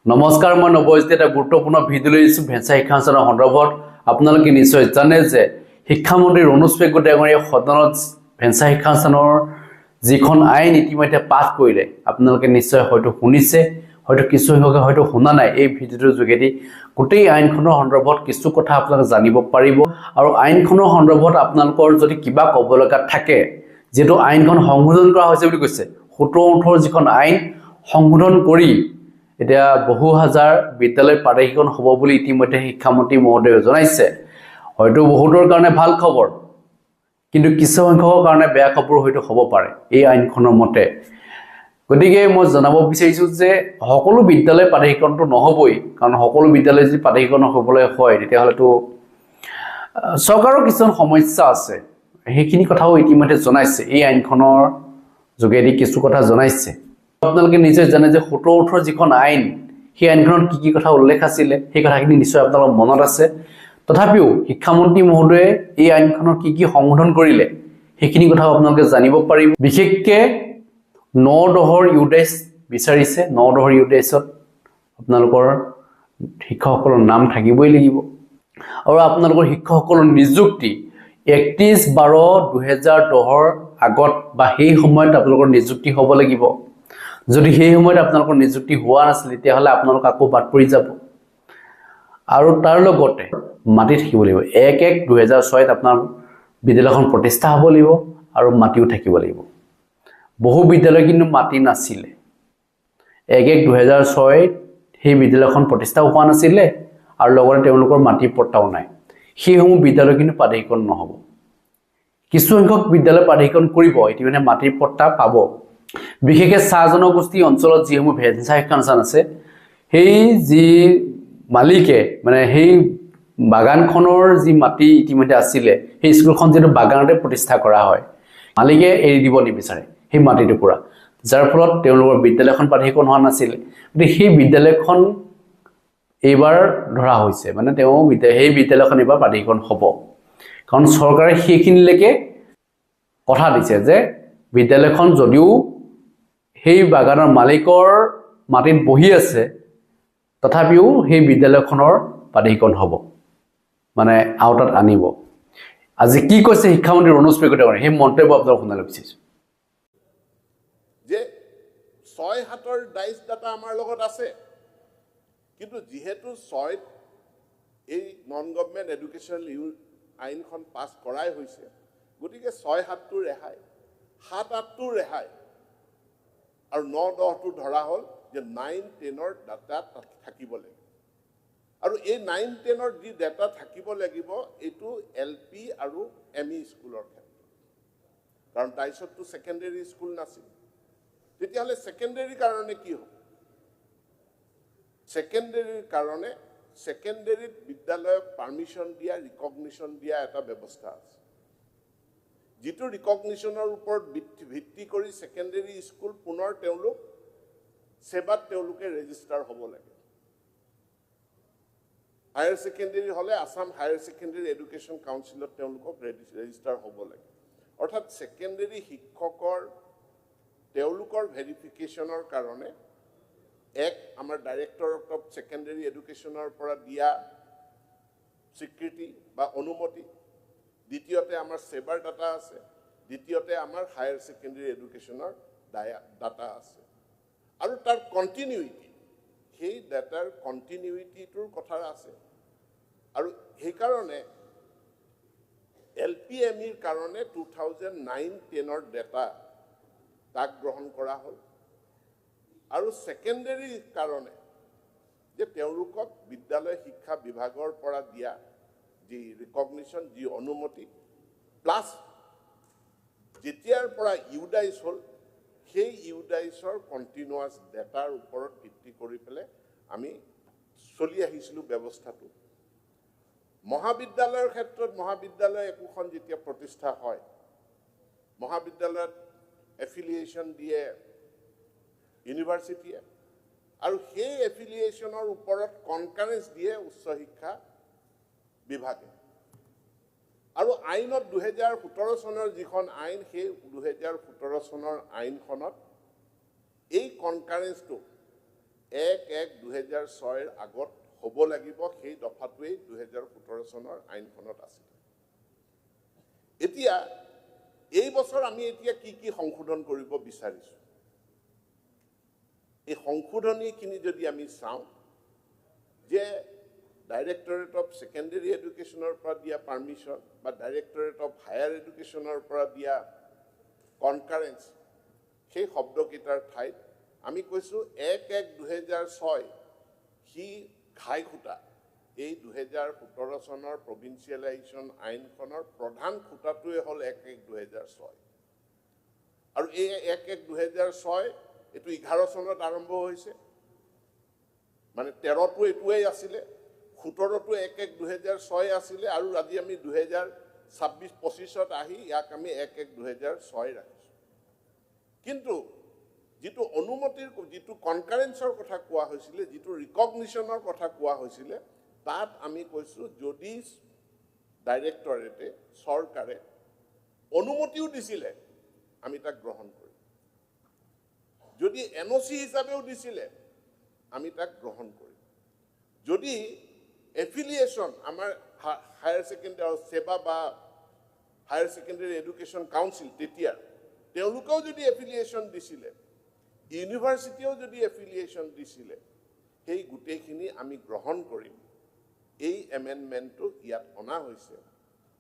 নমস্কাৰ, মই নৱজ্যোতি এটা গুৰুত্বপূৰ্ণ ভিডিঅ' লৈ আহিছোঁ ভেঞ্চাৰ শিক্ষানুষ্ঠানৰ সন্দৰ্ভত। আপোনালোকে নিশ্চয় জানে যে শিক্ষামন্ত্ৰী ৰণোজ পেগু ডাঙৰীয়াই সদনত ভেঞ্চাৰ শিক্ষানুষ্ঠানৰ যিখন আইন ইতিমধ্যে পাছ কৰিলে। আপোনালোকে নিশ্চয় হয়তো শুনিছে, হয়তো কিছু সংখ্যকে হয়তো শুনা নাই। এই ভিডিঅ'টোৰ যোগেদি গোটেই আইনখনৰ সন্দৰ্ভত কিছু কথা আপোনালোকে জানিব পাৰিব আৰু আইনখনৰ সন্দৰ্ভত আপোনালোকৰ যদি কিবা ক'ব লগা থাকে, যেটো আইনখন সংশোধন কৰা হৈছে বুলি কৈছে, 17-18 যিখন আইন সংশোধন কৰি এতিয়া বহু হাজাৰ বিদ্যালয় পাঠ্যক্ৰম হ'ব বুলি ইতিমধ্যে শিক্ষামন্ত্ৰী মহোদয়ে জনাইছে। হয়তো বহুতৰ কাৰণে ভাল খবৰ, কিন্তু কিছু সংখ্যকৰ কাৰণে বেয়া খবৰ হয়তো হ'ব পাৰে এই আইনখনৰ মতে। গতিকে মই জনাব বিচাৰিছোঁ যে সকলো বিদ্যালয় পাঠ্যক্ৰমটো নহবই, কাৰণ সকলো বিদ্যালয় যদি পাঠ্যক্ৰম হ'বলৈ হয় তেতিয়াহ'লেতো চৰকাৰৰ কিছুমান সমস্যা আছে। সেইখিনি কথাও ইতিমধ্যে জনাইছে, এই আইনখনৰ যোগেদি কিছু কথা জনাইছে। আপোনালোকে নিশ্চয় জানে যে 17-18 যিখন আইন, সেই আইনখনত কি কথা উল্লেখ আছিলে, সেই কথাখিনি নিশ্চয় আপোনালোকৰ মনত আছে। তথাপিও শিক্ষামন্ত্ৰী মহোদয়ে এই আইনখনৰ কি সংশোধন কৰিলে সেইখিনি কথা আপোনালোকে জানিব পাৰিব। বিশেষকৈ 9-10 ইউডাইচ বিচাৰিছে। 9-10 ইউডাইচত আপোনালোকৰ শিক্ষকসকলৰ নাম থাকিবই লাগিব আৰু আপোনালোকৰ শিক্ষকসকলৰ নিযুক্তি 31/12/2010 আগত বা সেই সময়ত আপোনালোকৰ নিযুক্তি হ'ব লাগিব। যদি সেই সময়ত আপোনালোকৰ নিযুক্তি হোৱা নাছিল তেতিয়াহ'লে আপোনালোক আকৌ বাদ পৰি যাব। আৰু তাৰ লগতে মাটি থাকিব লাগিব। 1-1-2006 আপোনাৰ বিদ্যালয়খন প্ৰতিষ্ঠা হ'ব লাগিব আৰু মাটিও থাকিব লাগিব। বহু বিদ্যালয় কিন্তু মাটি নাছিলে। 1-1-2006 সেই বিদ্যালয়খন প্ৰতিষ্ঠা হোৱা নাছিলে আৰু লগতে তেওঁলোকৰ মাটি পট্টাও নাই। সেইসমূহ বিদ্যালয় কিন্তু পাঠ্যক্ৰম নহ'ব। কিছু সংখ্যক বিদ্যালয় পাঠ্যক্ৰম কৰিব, ইতিমধ্যে মাটিৰ পট্টা পাব। বিশেষকৈ চাহ জনগোষ্ঠী অঞ্চলত যিসমূহ ভেঞ্চাৰ শিক্ষানুষ্ঠান আছে, সেই যি মালিকে মানে সেই বাগানখনৰ যি মাটি ইতিমধ্যে আছিলে, সেই স্কুলখন যিটো বাগানতে প্ৰতিষ্ঠা কৰা হয়, মালিকে এৰি দিব নিবিচাৰে সেই মাটিটুকুৰা, যাৰ ফলত তেওঁলোকৰ বিদ্যালয়খন পাঠ্যক্ৰম হোৱা নাছিলে। গতিকে সেই বিদ্যালয়খন এইবাৰ ধৰা হৈছে, মানে সেই বিদ্যালয়খন এইবাৰ পাঠ্যক্ৰম হ'ব। কাৰণ চৰকাৰে সেইখিনিলৈকে কথা দিছে যে বিদ্যালয়খন যদিও সেই বাগানৰ মালিকৰ মাটিত বহি আছে, তথাপিও সেই বিদ্যালয়খনৰ পাঠ্যক্ৰম হ'ব, মানে আওতাত আনিব। আজি কি কৈছে শিক্ষামন্ত্ৰী ৰণোজ পেগু ডাঙৰীয়াই, সেই মন্তব্য আপোনালোক শুনাবলৈ বিচাৰিছোঁ। যে 6-7ৰ ডাইচ ডাটা আমাৰ লগত আছে, কিন্তু যিহেতু 6ত এই নন গভৰ্ণমেণ্ট এডুকেশ্যনেল আইনখন পাছ কৰাই হৈছে, গতিকে 6-7টো ৰেহাই, 7-8টো ৰেহাই আৰু 9-10টো ধৰা হ'ল যে 9-10ৰ ডাটা থাকিব লাগিব। আৰু এই 9-10ৰ যি ডাটা থাকিব লাগিব, এইটো LP আৰু ME স্কুলৰ ক্ষেত্ৰত, কাৰণ ডাইচতটো ছেকেণ্ডেৰী স্কুল নাছিল। তেতিয়াহ'লে ছেকেণ্ডেৰীৰ কাৰণে কি হ'ব? ছেকেণ্ডেৰীৰ কাৰণে ছেকেণ্ডেৰীত বিদ্যালয়ক পাৰ্মিশ্যন দিয়া, ৰিকগনিশ্যন দিয়া এটা ব্যৱস্থা আছে, যিটো ৰিকগনিশ্যনৰ ওপৰত ভিত্তি কৰি ছেকেণ্ডেৰী স্কুল পুনৰ তেওঁলোক সেৱাত তেওঁলোকে ৰেজিষ্টাৰ হ'ব লাগে। হায়াৰ ছেকেণ্ডেৰী হ'লে আছাম হায়াৰ ছেকেণ্ডেৰী এডুকেশ্যন কাউন্সিলত তেওঁলোকক ৰেজিষ্টাৰ হ'ব লাগে। অৰ্থাৎ ছেকেণ্ডেৰী শিক্ষকৰ তেওঁলোকৰ ভেৰিফিকেশ্যনৰ কাৰণে আমাৰ ডাইৰেক্টৰ অফ ছেকেণ্ডেৰী এডুকেশ্যনৰ পৰা দিয়া স্বীকৃতি বা অনুমতি, দ্বিতীয়তে আমাৰ সেৱাৰ ডাটা আছে, দ্বিতীয়তে আমাৰ হায়াৰ ছেকেণ্ডেৰী এডুকেশ্যনৰ ডাটা আছে, আৰু তাৰ কণ্টিনিউইটি, সেই ডাটাৰ কণ্টিনিউইটিটোৰ কথা আছে। আৰু সেইকাৰণে LPMEৰ কাৰণে 2009-10ৰ ডাটা তাক গ্ৰহণ কৰা হ'ল, আৰু ছেকেণ্ডেৰীৰ কাৰণে যে তেওঁলোকক বিদ্যালয় শিক্ষা বিভাগৰ পৰা দিয়া যি ৰিকগনিশ্যন, যি অনুমতি, প্লাছ যেতিয়াৰ পৰা ইউডাইচ হ'ল, সেই ইউডাইচৰ কণ্টিনিউৱাছ ডাটাৰ ওপৰত ভিত্তি কৰি পেলাই আমি চলি আহিছিলোঁ ব্যৱস্থাটো। মহাবিদ্যালয়ৰ ক্ষেত্ৰত মহাবিদ্যালয় একোখন যেতিয়া প্ৰতিষ্ঠা হয়, মহাবিদ্যালয়ত এফিলিয়েশ্যন দিয়ে ইউনিভাৰ্চিটিয়ে, আৰু সেই এফিলিয়েশ্যনৰ ওপৰত কনকাৰেঞ্চ দিয়ে উচ্চ শিক্ষা বিভাগে। আৰু আইনত 2017 চনৰ যিখন আইন, সেই 2017 চনৰ আইনখনত এই কনকাৰেঞ্চটো 1-1-2006 আগত হ'ব লাগিব সেই দফাটোৱেই 2017 চনৰ আইনখনত আছিল এতিয়া এই বছৰ আমি এতিয়া কি সংশোধন কৰিব বিচাৰিছো এই সংশোধনীখিনি যদি আমি চাওঁ যে ডাইৰেক্টৰেট অফ সেকেন্ডাৰী এডুকেশ্যনৰ পৰা দিয়া পাৰমিশন বা ডাইৰেক্টৰেট অফ হায়াৰ এডুকেশ্যনৰ পৰা দিয়া কনকাৰেন্স সেই শব্দকেইটাৰ ঠাইত আমি কৈছো 1-1-2006 সি ঘাই খুঁটা এই 2017 চনৰ প্ৰভিন্সিয়েলাইজেশ্যন আইনখনৰ প্ৰধান খুঁটাটোৱে হ'ল 1-1-2006 আৰু এই 1-1-2006 এটো 11 চনত আৰম্ভ হৈছে মানে 13টো এটোৱেই আছিলে 17টো 1-1-2006 আছিলে আৰু আজি আমি 2026-25ত আহি ইয়াক আমি 1-1-2006 ৰাখিছো কিন্তু যেটো অনুমতিৰ যেটো কনকাৰেন্সৰ কথা কোৱা হৈছিল যেটো ৰিকগনিশনৰ কথা কোৱা হৈছিল তাত আমি কৈছো যদি ডাইৰেক্টৰেটে সৰকাৰে অনুমতিও দিছিলে আমি তাক গ্ৰহণ কৰিম যদি এনওসি হিচাপেও দিছিলে আমি তাক গ্ৰহণ কৰিম যদি এফিলিয়েশন আমাৰ হায়াৰ সেকেন্ডাৰী সেবা বা হায়াৰ সেকেন্ডাৰী এডুকেশ্যন কাউন্সিল তেতিয়া তেওঁলোকেও যদি এফিলিয়েশন দিছিলে ইউনিভাৰ্সিটিও যদি এফিলিয়েশন দিছিলে সেই গুটেইখিনি আমি গ্ৰহণ কৰিম এই এমেন্ডমেন্টটো ইয়াত অনা হৈছে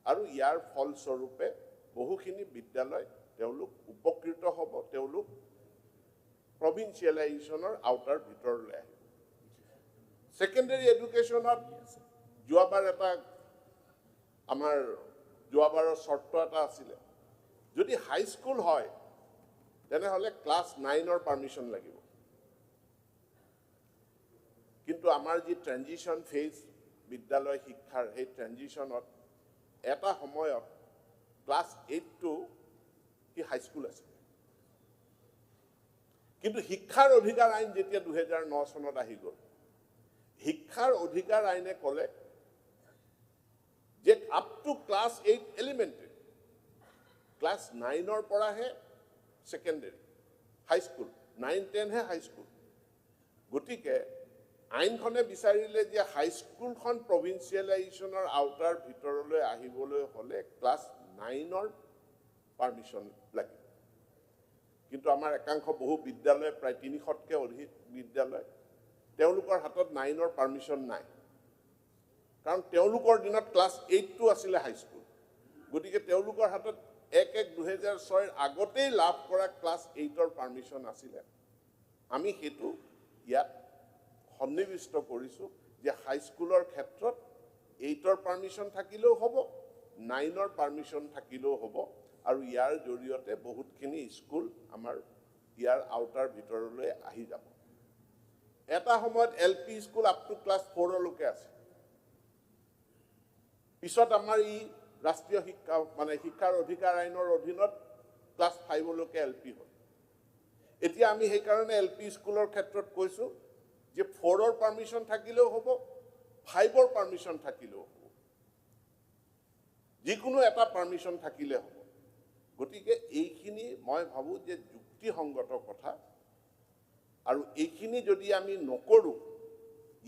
আৰু ইয়াৰ ফলস্বৰূপে বহুখিনি বিদ্যালয় তেওঁলোক উপকৃত হ'ব তেওঁলোক প্ৰভিন্সিয়েলাইজেশ্যনৰ আউটাৰ ভিতৰলৈ আহিব সেকেন্ডাৰী এডুকেশ্যনত যোৱাবাৰ এটা আমাৰ যোৱাবাৰৰ শৰ্ত এটা আছিল যদি হাই স্কুল হয় তেনেহলে ক্লাস 9 পাৰমিশন লাগিব কিন্তু আমাৰ যি ট্ৰানজিশন ফেজ বিদ্যালয় শিক্ষাৰ এই ট্ৰানজিশনত এটা সময়ত ক্লাস 8 টো কি হাই স্কুল আছে কিন্তু শিক্ষাৰ অধিকাৰ আইন যেতিয়া 2009 চনত আহি গল শিক্ষাৰ অধিকাৰ আইনে কলে যে up to class 8 elementary class 9 পৰাহে সেকেন্ডাৰী হাই স্কুল 9-10 হে হাই স্কুল গতিকে আইনখনে বিচাৰিলে যে হাই স্কুলখন প্ৰভিন্সিয়েলাইজেশ্যনৰ আউটাৰ ভিতৰলৈ আহিবলৈ হলে ক্লাস 9 পাৰমিশন লাগিব কিন্তু আমাৰ একাংশ বহু বিদ্যালয় প্ৰায় 300তকৈ অধিক বিদ্যালয় তেওঁলোকৰ হাতত 9 পাৰমিশন নাই কাৰণ তেওঁলোকৰ দিনত ক্লাস 8 টো আছিল হাই স্কুল গতিকে তেওঁলোকৰ হাতত 1-1-2006 আগতেই লাভ কৰা ক্লাস 8 পাৰমিশন আছিল আমি হেতু ইয়াত সন্নিবিষ্ট কৰিছো যে হাই স্কুলৰ ক্ষেত্ৰত 8 পাৰমিশন থাকিলেও হ'ব 9 পাৰমিশন থাকিলেও হ'ব আৰু ইয়াৰ জৰিয়তে বহুতখিনি স্কুল আমাৰ ইয়াৰ আউটাৰ ভিতৰলৈ আহি যাব এটা সময়ত LP school up to class 4 লৈকে আছে পিছত আমাৰ ই ৰাষ্ট্ৰীয় শিক্ষা মানে শিক্ষাৰ অধিকাৰ আইনৰ অধীনত ক্লাস 5 লৈকে এলপি হয় এতিয়া আমি সেই কাৰণে এলপি স্কুলৰ ক্ষেত্ৰত কৈছো যে 4 পাৰমিশন থাকিলেও হ'ব 5 পাৰমিশন থাকিলেও হ'ব যিকোনো এটা পাৰমিশন থাকিলে হ'ব গতিকে এইখিনি মই ভাবো যে যুক্তিসংগত কথা আৰু এইখিনি যদি আমি নকৰো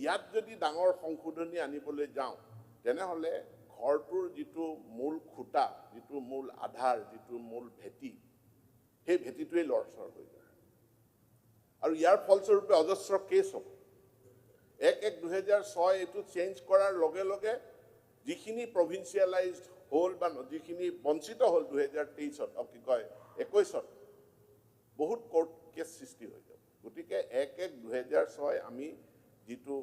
ইয়াত যদি ডাঙৰ সংশোধনী আনিবলৈ যাওঁ তেনেহলে ঘৰটোৰ যিটো মূল খুঁটা যিটো মূল আধাৰ যিটো মূল ভেটি সেই ভেটিটোৱে লৰচৰ হৈ যায় আৰু ইয়াৰ ফলস্বৰূপে অজস্ৰ কেছ হ'ব 1-1-2006 এটো চেঞ্জ কৰাৰ লগে লগে যিখিনি প্ৰভিন্সিয়েলাইজড হল বা যিখিনি বঞ্চিত হল 2023ত কি কয় 21ত বহুত কোৰ্ট কেছ সৃষ্টি হৈ যাব গতিকে 1-1-2006 আমি যিটো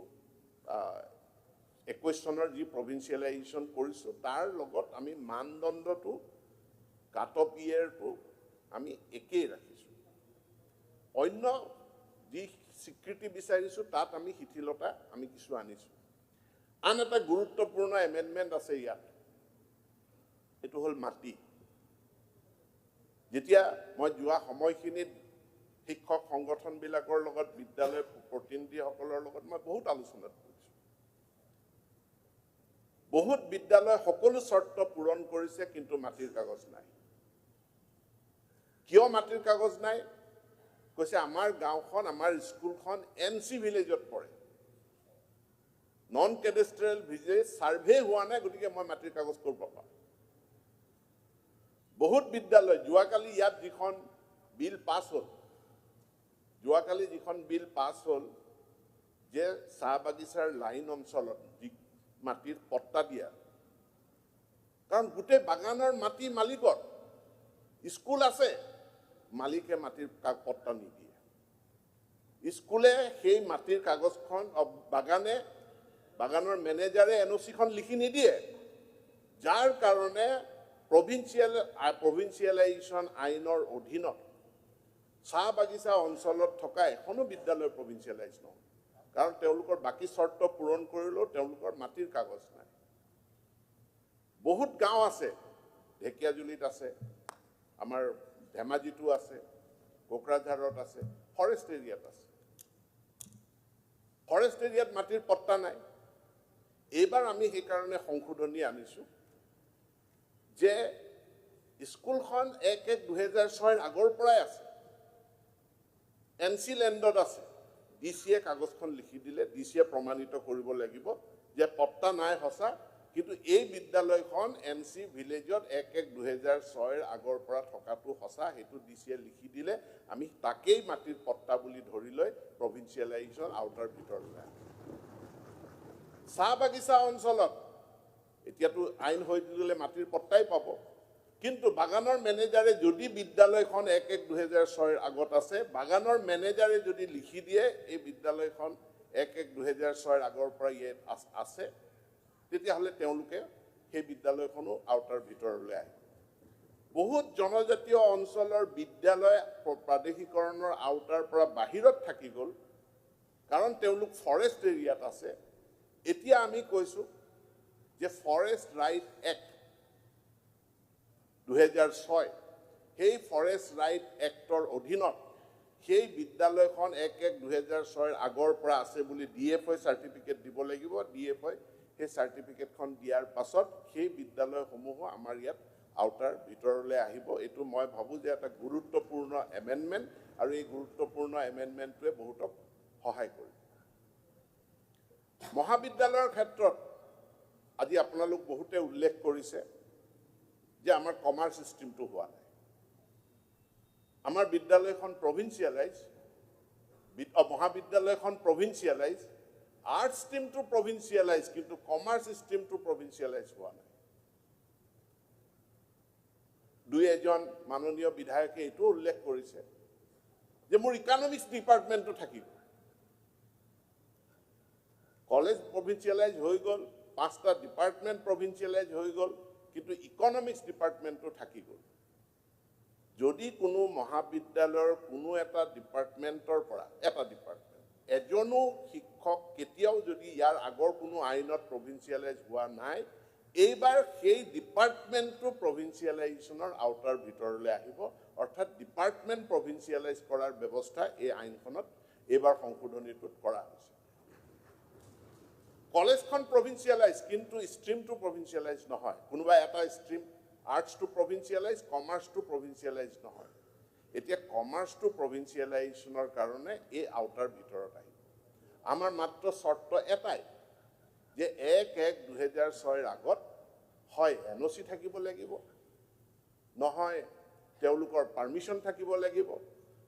21 চনৰ যি প্ৰভিন্সিয়েলাইজেশ্যন কৰিছো তাৰ লগত আমি মানদণ্ডটো কাট অফ ইয়েৰটো আমি একেই ৰাখিছো অন্য যি স্বীকৃতি বিচাৰিছো তাত আমি শিথিলতা আমি কিছু আনিছো আন এটা গুৰুত্বপূৰ্ণ এমেন্ডমেন্ট আছে ইয়াত এটো হল মাটি যেতিয়া মই যোৱা সময়খিনিত শিক্ষক সংগঠনবিলাকৰ লগত বিদ্যালয় প্ৰতিনিধিসকলৰ লগত মই বহুত আলোচনা কৰিছো বহুত বিদ্যালয় সকলো শৰ্ত পূৰণ কৰিছে কিন্তু মাটিৰ কাগজ নাই কিয় মাটিৰ কাগজ নাই কৈছে আমাৰ গাঁওখন আমাৰ স্কুলখন NC ভিলেজত পৰে নন কেডেষ্ট্ৰিয়েল ভিলেজ সাৰ্ভে হোৱা নাই গতিকে মই মাটিৰ কাগজ ক'ৰ পৰা পাম বহুত বিদ্যালয় যোৱাকালি ইয়াত যিখন বিল পাছ হ'ল যোৱাকালি যিখন বিল পাছ হ'ল যে চাহ বাগিচাৰ লাইন অঞ্চলত মাটিৰ পট্টা দিয়া কাৰণ গোটেই বাগানৰ মাটি মালিকৰ স্কুল আছে মালিকে মাটিৰ পট্টা নিদিয়ে স্কুলে সেই মাটিৰ কাগজখন বাগানৰ মেনেজাৰে NOC-খন লিখি নিদিয়ে যাৰ কাৰণে প্ৰভিন্সিয়েলাইজেশ্যন আইনৰ অধীনত চাহ বাগিচা অঞ্চলত থকা এখনো বিদ্যালয় প্ৰভিন্সিয়েলাইজ নহয় কাৰণ তেওঁলোকৰ বাকি চৰ্ত পূৰণ কৰিলেও তেওঁলোকৰ মাটিৰ কাগজ নাই বহুত গাঁও আছে ঢেকিয়াজুলিত আছে আমাৰ ধেমাজিতো আছে কোকৰাঝাৰত আছে ফৰেষ্ট এৰিয়াত আছে ফৰেষ্ট এৰিয়াত মাটিৰ পট্টা নাই এইবাৰ আমি সেইকাৰণে সংশোধনী আনিছোঁ যে স্কুলখন 1/1/2006 আগৰ পৰাই আছে NC লেণ্ডত আছে ডিচিয়ে কাগজখন লিখি দিলে ডিচিয়ে প্ৰমাণিত কৰিব লাগিব যে পট্টা নাই সঁচা কিন্তু এই বিদ্যালয়খন NC ভিলেজত 1/1/2006 আগৰ পৰা থকাটো সঁচা সেইটো ডিচিয়ে লিখি দিলে আমি তাকেই মাটিৰ পট্টা বুলি ধৰি লৈ প্ৰভিন্সিয়েলাইজেশ্যন আউটাৰ ভিতৰলৈ চাহ বাগিচা অঞ্চলত এতিয়াতো আইন হৈ দিলে মাটিৰ পট্টাই পাব কিন্তু বাগানৰ মেনেজাৰে যদি বিদ্যালয়খন 1/1/2006 আগত আছে বাগানৰ মেনেজাৰে যদি লিখি দিয়ে এই বিদ্যালয়খন 1/1/2006 আগৰ পৰা ইয়াত আছে তেতিয়াহ'লে তেওঁলোকে সেই বিদ্যালয়খনো আউটাৰ ভিতৰলৈ আহে বহুত জনজাতীয় অঞ্চলৰ বিদ্যালয় প্ৰাদেশিকৰণৰ আউটাৰ পৰা বাহিৰত থাকি গ'ল কাৰণ তেওঁলোক ফৰেষ্ট এৰিয়াত আছে এতিয়া আমি কৈছোঁ যে ফৰেষ্ট ৰাইট এক্ট 2006 সেই ফৰেষ্ট ৰাইট এক্টৰ অধীনত সেই বিদ্যালয়খন 1/1/2006 আগৰ পৰা আছে বুলি DFI চাৰ্টিফিকেট দিব লাগিব DFI সেই চাৰ্টিফিকেটখন দিয়াৰ পাছত সেই বিদ্যালয়সমূহ আমাৰ ইয়াত আউটাৰ ভিতৰলৈ আহিব এইটো মই ভাবোঁ যে এটা গুৰুত্বপূৰ্ণ এমেণ্ডমেণ্ট আৰু এই গুৰুত্বপূৰ্ণ এমেণ্ডমেণ্টটোৱে বহুতক সহায় কৰিব মহাবিদ্যালয়ৰ ক্ষেত্ৰত আজি আপোনালোক বহুতে উল্লেখ কৰিছে যে আমাৰ কমাৰ্চ ষ্ট্ৰীমটো হোৱা নাই আমাৰ বিদ্যালয়খন প্ৰভিন্সিয়েলাইজ মহাবিদ্যালয়খন প্ৰভিন্সিয়েলাইজ আৰ্ট ষ্ট্ৰীমটো প্ৰভিন্সিয়েলাইজ কিন্তু কমাৰ্চ ষ্ট্ৰীমটো প্ৰভিন্সিয়েলাইজ হোৱা নাই দুই এজন মাননীয় বিধায়কে এইটো উল্লেখ কৰিছে যে মোৰ ইকনমিক্স ডিপাৰ্টমেণ্টটো থাকিব কলেজ প্ৰভিন্সিয়েলাইজ হৈ গ'ল 5টা ডিপাৰ্টমেণ্ট প্ৰভিন্সিয়েলাইজ হৈ গ'ল কিন্তু ইকনমিক্স ডিপাৰ্টমেণ্টটো থাকি গ'ল যদি কোনো মহাবিদ্যালয়ৰ কোনো এটা ডিপাৰ্টমেণ্টৰ পৰা এটা ডিপাৰ্টমেণ্ট এজনো শিক্ষক কেতিয়াও যদি ইয়াৰ আগৰ কোনো আইনত প্ৰভিন্সিয়েলাইজ হোৱা নাই এইবাৰ সেই ডিপাৰ্টমেণ্টটো প্ৰভিন্সিয়েলাইজেশ্যনৰ আউটাৰ ভিতৰলৈ আহিব অৰ্থাৎ ডিপাৰ্টমেণ্ট প্ৰভিন্সিয়েলাইজ কৰাৰ ব্যৱস্থা এই আইনখনত এইবাৰ সংশোধনীটোত কৰা হৈছে কলেজখন প্ৰভিন্সিয়েলাইজ কিন্তু ষ্ট্ৰীমটো প্ৰভিন্সিয়েলাইজ নহয় কোনোবা এটা ষ্ট্ৰীম আৰ্টছটো প্ৰভিন্সিয়েলাইজ কমাৰ্চটো প্ৰভিন্সিয়েলাইজ নহয় এতিয়া কমাৰ্চটো প্ৰভিন্সিয়েলাইজেশ্যনৰ কাৰণে এই আউটাৰ ভিতৰত আহিব আমাৰ মাত্ৰ চৰ্ত এটাই যে 1/1/2006 আগত হয় NOC থাকিব লাগিব নহয় তেওঁলোকৰ পাৰ্মিশ্যন থাকিব লাগিব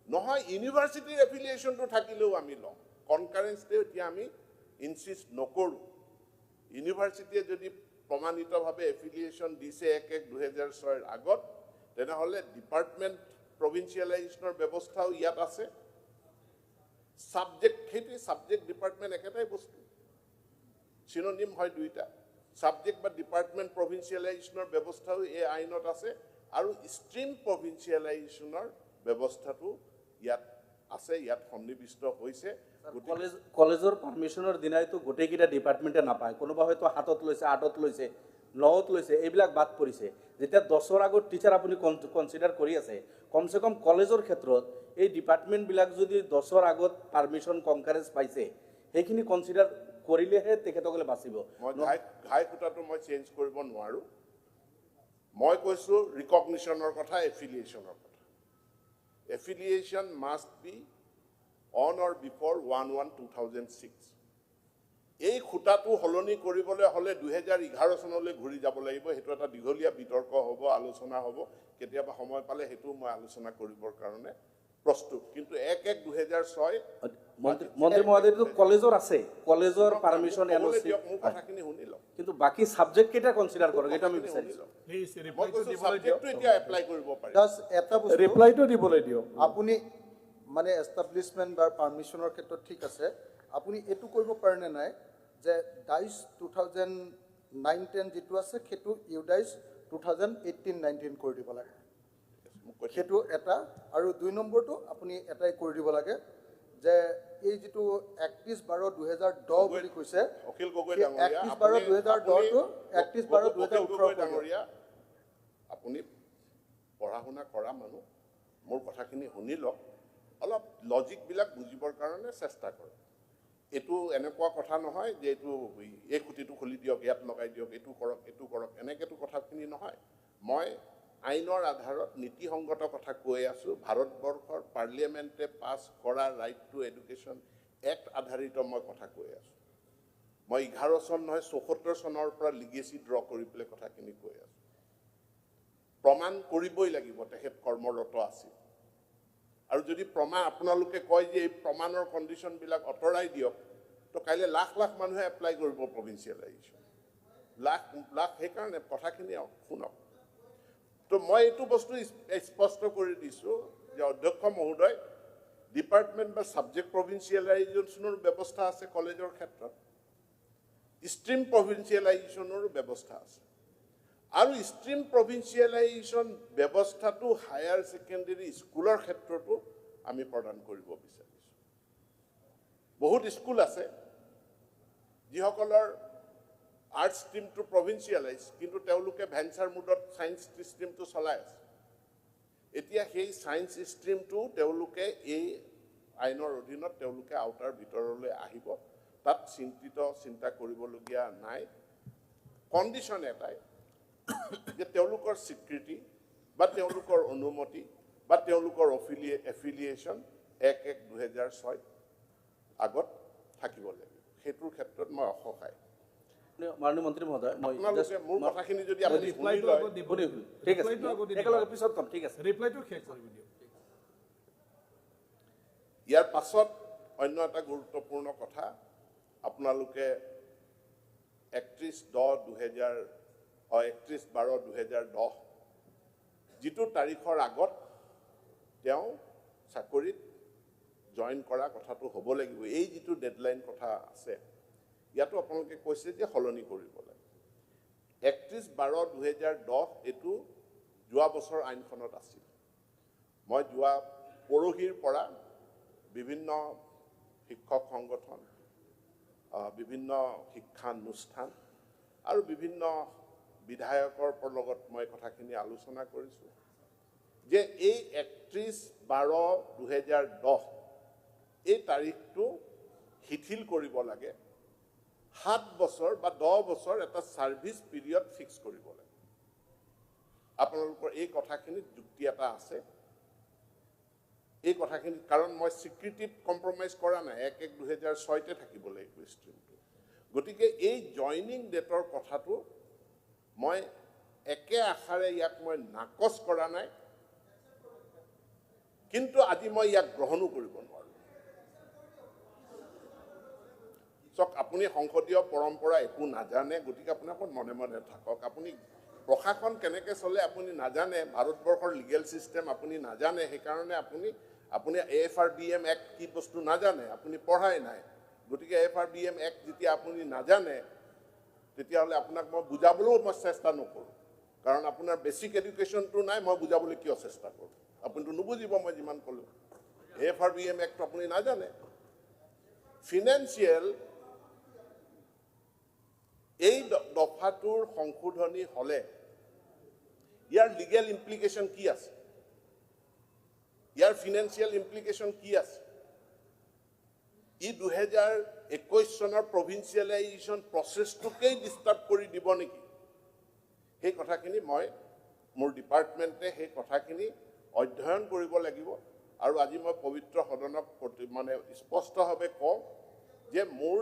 নহয় ইউনিভাৰ্চিটিৰ এফিলিয়েশ্যনটো থাকিলেও আমি লওঁ কনকাৰেঞ্চটো এতিয়া আমি ইনচিষ্ট নকৰোঁ ইউনিভাৰ্চিটিয়ে যদি প্ৰমাণিতভাৱে এফিলিয়েশ্যন দিছে 1/1/2006 আগত তেনেহ'লে ডিপাৰ্টমেণ্ট প্ৰভিন্সিয়েলাইজেশ্যনৰ ব্যৱস্থাও ইয়াত আছে সাবজেক্ট সেইটো সাবজেক্ট ডিপাৰ্টমেণ্ট একেটাই বস্তু চিনোনিম হয় দুইটা সাবজেক্ট বা ডিপাৰ্টমেণ্ট প্ৰভিন্সিয়েলাইজেশ্যনৰ ব্যৱস্থাও এই আইনত আছে আৰু ষ্ট্ৰীম প্ৰভিন্সিয়েলাইজেশ্যনৰ ব্যৱস্থাটো ইয়াত আছে ইয়াত সন্নিৱিষ্ট হৈছে কলেজৰ পাৰ্মিশ্যনৰ দিনাইতো গোটেইকেইটা ডিপাৰ্টমেণ্টে নাপায় কোনোবা হয়তো হাতত লৈছে আৰ্টত লৈছে লৱত লৈছে এইবিলাক বাদ পৰিছে যেতিয়া 10ৰ আগত টিচাৰ আপুনি কনচিডাৰ কৰি আছে কমচে কম কলেজৰ ক্ষেত্ৰত এই ডিপাৰ্টমেণ্টবিলাক যদি 10ৰ আগত পাৰ্মিশ্যন কনকাৰেঞ্চ পাইছে সেইখিনি কনচিডাৰ কৰিলেহে তেখেতসকলে বাচিব মই ঘাই খুঁটাটো মই চেঞ্জ কৰিব নোৱাৰোঁ মই কৈছোঁ ৰিকগনিশ্যনৰ কথা এফিলিয়েশ্যনৰ কথা affiliation must be on or before 1/1/2006. এই খুঁটাটো সলনি কৰিবলৈ হ'লে 2011 চনলৈ ঘূৰি যাব লাগিব। সেইটো এটা দীঘলীয়া বিতৰ্ক হ'ব, আলোচনা হ'ব। কেতিয়াবা সময় পালে সেইটো মই আলোচনা কৰিবৰ কাৰণে প্ৰস্তুত। কিন্তু 1/1/2006 মন্ত্ৰী মহোদয়টো কলেজৰ আছে, কলেজৰ পাৰমিশ্যন এনঅচি, মোৰ কথাখিনি শুনি লওক। কিন্তু বাকী সাবজেক্ট কেইটা কনসিডাৰ কৰক, এটা আমি বিচাৰিছো। মই কৈছো সাবজেক্টটো এতিয়া এপ্লাই কৰিব পাৰি। জাষ্ট এটা বস্তু ৰিপ্লাইটো দিবলৈ দিয়ক। আপুনি মানে এষ্টাব্লিছমেণ্ট বা পাৰমিশ্যনৰ ক্ষেত্ৰত ঠিক আছে, আপুনি এইটো কৰিব পাৰেনে নাই যে ডাইচ 2009-10 যিটো আছে সেইটো ইউডাইচ 2018-19 কৰি দিব লাগে, সেইটো এটা। আৰু 2 নম্বৰটো আপুনি এটাই কৰি দিব লাগে যে এই যিটো 31/12/2010 বুলি কৈছে, অখিল গগৈ 31/12/2010টো 31/12/2018 ডাঙৰীয়া, আপুনি পঢ়া শুনা কৰা মানুহ, মোৰ কথাখিনি শুনি লওক, অলপ লজিকবিলাক বুজিবৰ কাৰণে চেষ্টা কৰক। এইটো এনেকুৱা কথা নহয় যে এইটো এই খুঁটিটো খুলি দিয়ক, ইয়াত লগাই দিয়ক, এইটো কৰক, এনেকেতো কথাখিনি নহয়। মই আইনৰ আধাৰত নীতিসংগত কথা কৈ আছোঁ। ভাৰতবৰ্ষৰ পাৰ্লিয়ামেণ্টে পাছ কৰা ৰাইট টু এডুকেশ্যন এক্ট আধাৰিত মই কথা কৈ আছোঁ। মই 11 চন নহয় 74 চনৰ পৰা লিগেচি ড্ৰ কৰি পেলাই কথাখিনি কৈ আছোঁ। প্ৰমাণ কৰিবই লাগিব তেখেত কৰ্মৰত আছিল। আৰু যদি প্ৰমাণ আপোনালোকে কয় যে এই প্ৰমাণৰ কণ্ডিশ্যনবিলাক আঁতৰাই দিয়ক, তো কাইলৈ লাখ লাখ মানুহে এপ্লাই কৰিব প্ৰভিঞ্চিয়েলাইজেশ্যন, লাখ। সেইকাৰণে কথাখিনি শুনক। তো মই এইটো বস্তু স্পষ্ট কৰি দিছোঁ যে অধ্যক্ষ মহোদয়, ডিপাৰ্টমেণ্ট বা ছাবজেক্ট প্ৰভিঞ্চিয়েলাইজেশ্যনৰ ব্যৱস্থা আছে কলেজৰ ক্ষেত্ৰত, ষ্ট্ৰীম প্ৰভিঞ্চিয়েলাইজেশ্যনৰো ব্যৱস্থা আছে। আৰু ষ্ট্ৰীম প্ৰভিঞ্চিয়েলাইজেশ্যন ব্যৱস্থাটো হায়াৰ ছেকেণ্ডেৰী স্কুলৰ ক্ষেত্ৰতো আমি প্ৰদান কৰিব বিচাৰিছোঁ। বহুত স্কুল আছে যিসকলৰ আৰ্টছ ষ্ট্ৰীমটো প্ৰভিঞ্চিয়েলাইজ, কিন্তু তেওঁলোকে ভেঞ্চাৰ মুডত ছায়েন্স ষ্ট্ৰীমটো চলাই আছে। এতিয়া সেই ছায়েন্স ষ্ট্ৰীমটো তেওঁলোকে এই আইনৰ অধীনত তেওঁলোকে আওতাৰ ভিতৰলৈ আহিব, তাত চিন্তা কৰিবলগীয়া নাই। কণ্ডিশ্যন এটাই যে তেওঁলোকৰ স্বীকৃতি বা তেওঁলোকৰ অনুমতি বা তেওঁলোকৰ এফিলিয়েশ্যন 1/1/2006 আগত থাকিব লাগিব। সেইটোৰ ক্ষেত্ৰত মই অসহায়। মাননীয় মন্ত্ৰী মহোদয়, মই আপোনালোকে মোৰ কথাখিনি যদি আপুনি শুনি লয়, ঠিক আছে, একেলগে পিছত কম, ঠিক আছে। ৰিপ্লাইটো শেষ কৰিব দিয়ক। ইয়াৰ পাছত অন্য এটা গুৰুত্বপূৰ্ণ কথা, আপোনালোকে 31/12/2010 যিটো তাৰিখৰ আগত তেওঁ চাকৰিত জইন কৰা কথাটো হ'ব লাগিব। এই যিটো ডেডলাইন কথা আছে, ইয়াতো আপোনালোকে কৈছে যে সলনি কৰিব লাগে। 31/12/2010 এইটো যোৱা বছৰ আইনখনত আছিল। মই যোৱা পৰহিৰ পৰা বিভিন্ন শিক্ষক সংগঠন, বিভিন্ন শিক্ষানুষ্ঠান আৰু বিভিন্ন বিধায়কৰ লগত মই কথাখিনি আলোচনা কৰিছোঁ যে এই 31/12/2010 এই তাৰিখটো শিথিল কৰিব লাগে। 7 বছৰ বা 10 বছৰ এটা ছাৰ্ভিচ পিৰিয়ড ফিক্স কৰিব লাগে। আপোনালোকৰ এই কথাখিনিত যুক্তি এটা আছে। এই কথাখিনি কাৰণ মই স্বীকৃতিত কম্প্ৰমাইজ কৰা নাই, 1/1/2006 থাকিব লাগিব ষ্ট্ৰীমটো। গতিকে এই জইনিং ডেটৰ কথাটো মই একে আশাৰে ইয়াক মই নাকচ কৰা নাই, কিন্তু আজি মই ইয়াক গ্ৰহণো কৰিব নোৱাৰোঁ। চাওক, আপুনি সংসদীয় পৰম্পৰা একো নাজানে, গতিকে আপুনি অকণ মনে মনে থাকক। আপুনি প্ৰশাসন কেনেকৈ চলে আপুনি নাজানে, ভাৰতবৰ্ষৰ লিগেল ছিষ্টেম আপুনি নাজানে, সেইকাৰণে আপুনি AFRBM এক্ট কি বস্তু নাজানে, আপুনি পঢ়াই নাই। গতিকে AFRBM এক্ট যেতিয়া আপুনি নাজানে, তেতিয়াহ'লে আপোনাক মই বুজাবলৈও মই চেষ্টা নকৰোঁ, কাৰণ আপোনাৰ বেছিক এডুকেশ্যনটো নাই। মই বুজাবলৈ কিয় চেষ্টা কৰোঁ? আপুনিতো নুবুজিব মই যিমান ক'লোঁ। AFRBM এক্টটো আপুনি নাজানে। ফিনেন্সিয়েল এই দফাটোৰ সংশোধনী হ'লে ইয়াৰ লিগেল ইমপ্লিকেশ্যন কি আছে, ইয়াৰ ফিনেন্সিয়েল ইমপ্লিকেশ্যন কি আছে? ই 2021 চনৰ প্ৰভিঞ্চিয়েলাইজেশ্যন প্ৰচেছটোকেই ডিষ্টাৰ্ব কৰি দিব নেকি? সেই কথাখিনি মই মোৰ ডিপাৰ্টমেণ্টে সেই কথাখিনি অধ্যয়ন কৰিব লাগিব আৰু আজি মই পবিত্ৰ সদনক মানে স্পষ্টভাৱে কওঁ যে মোৰ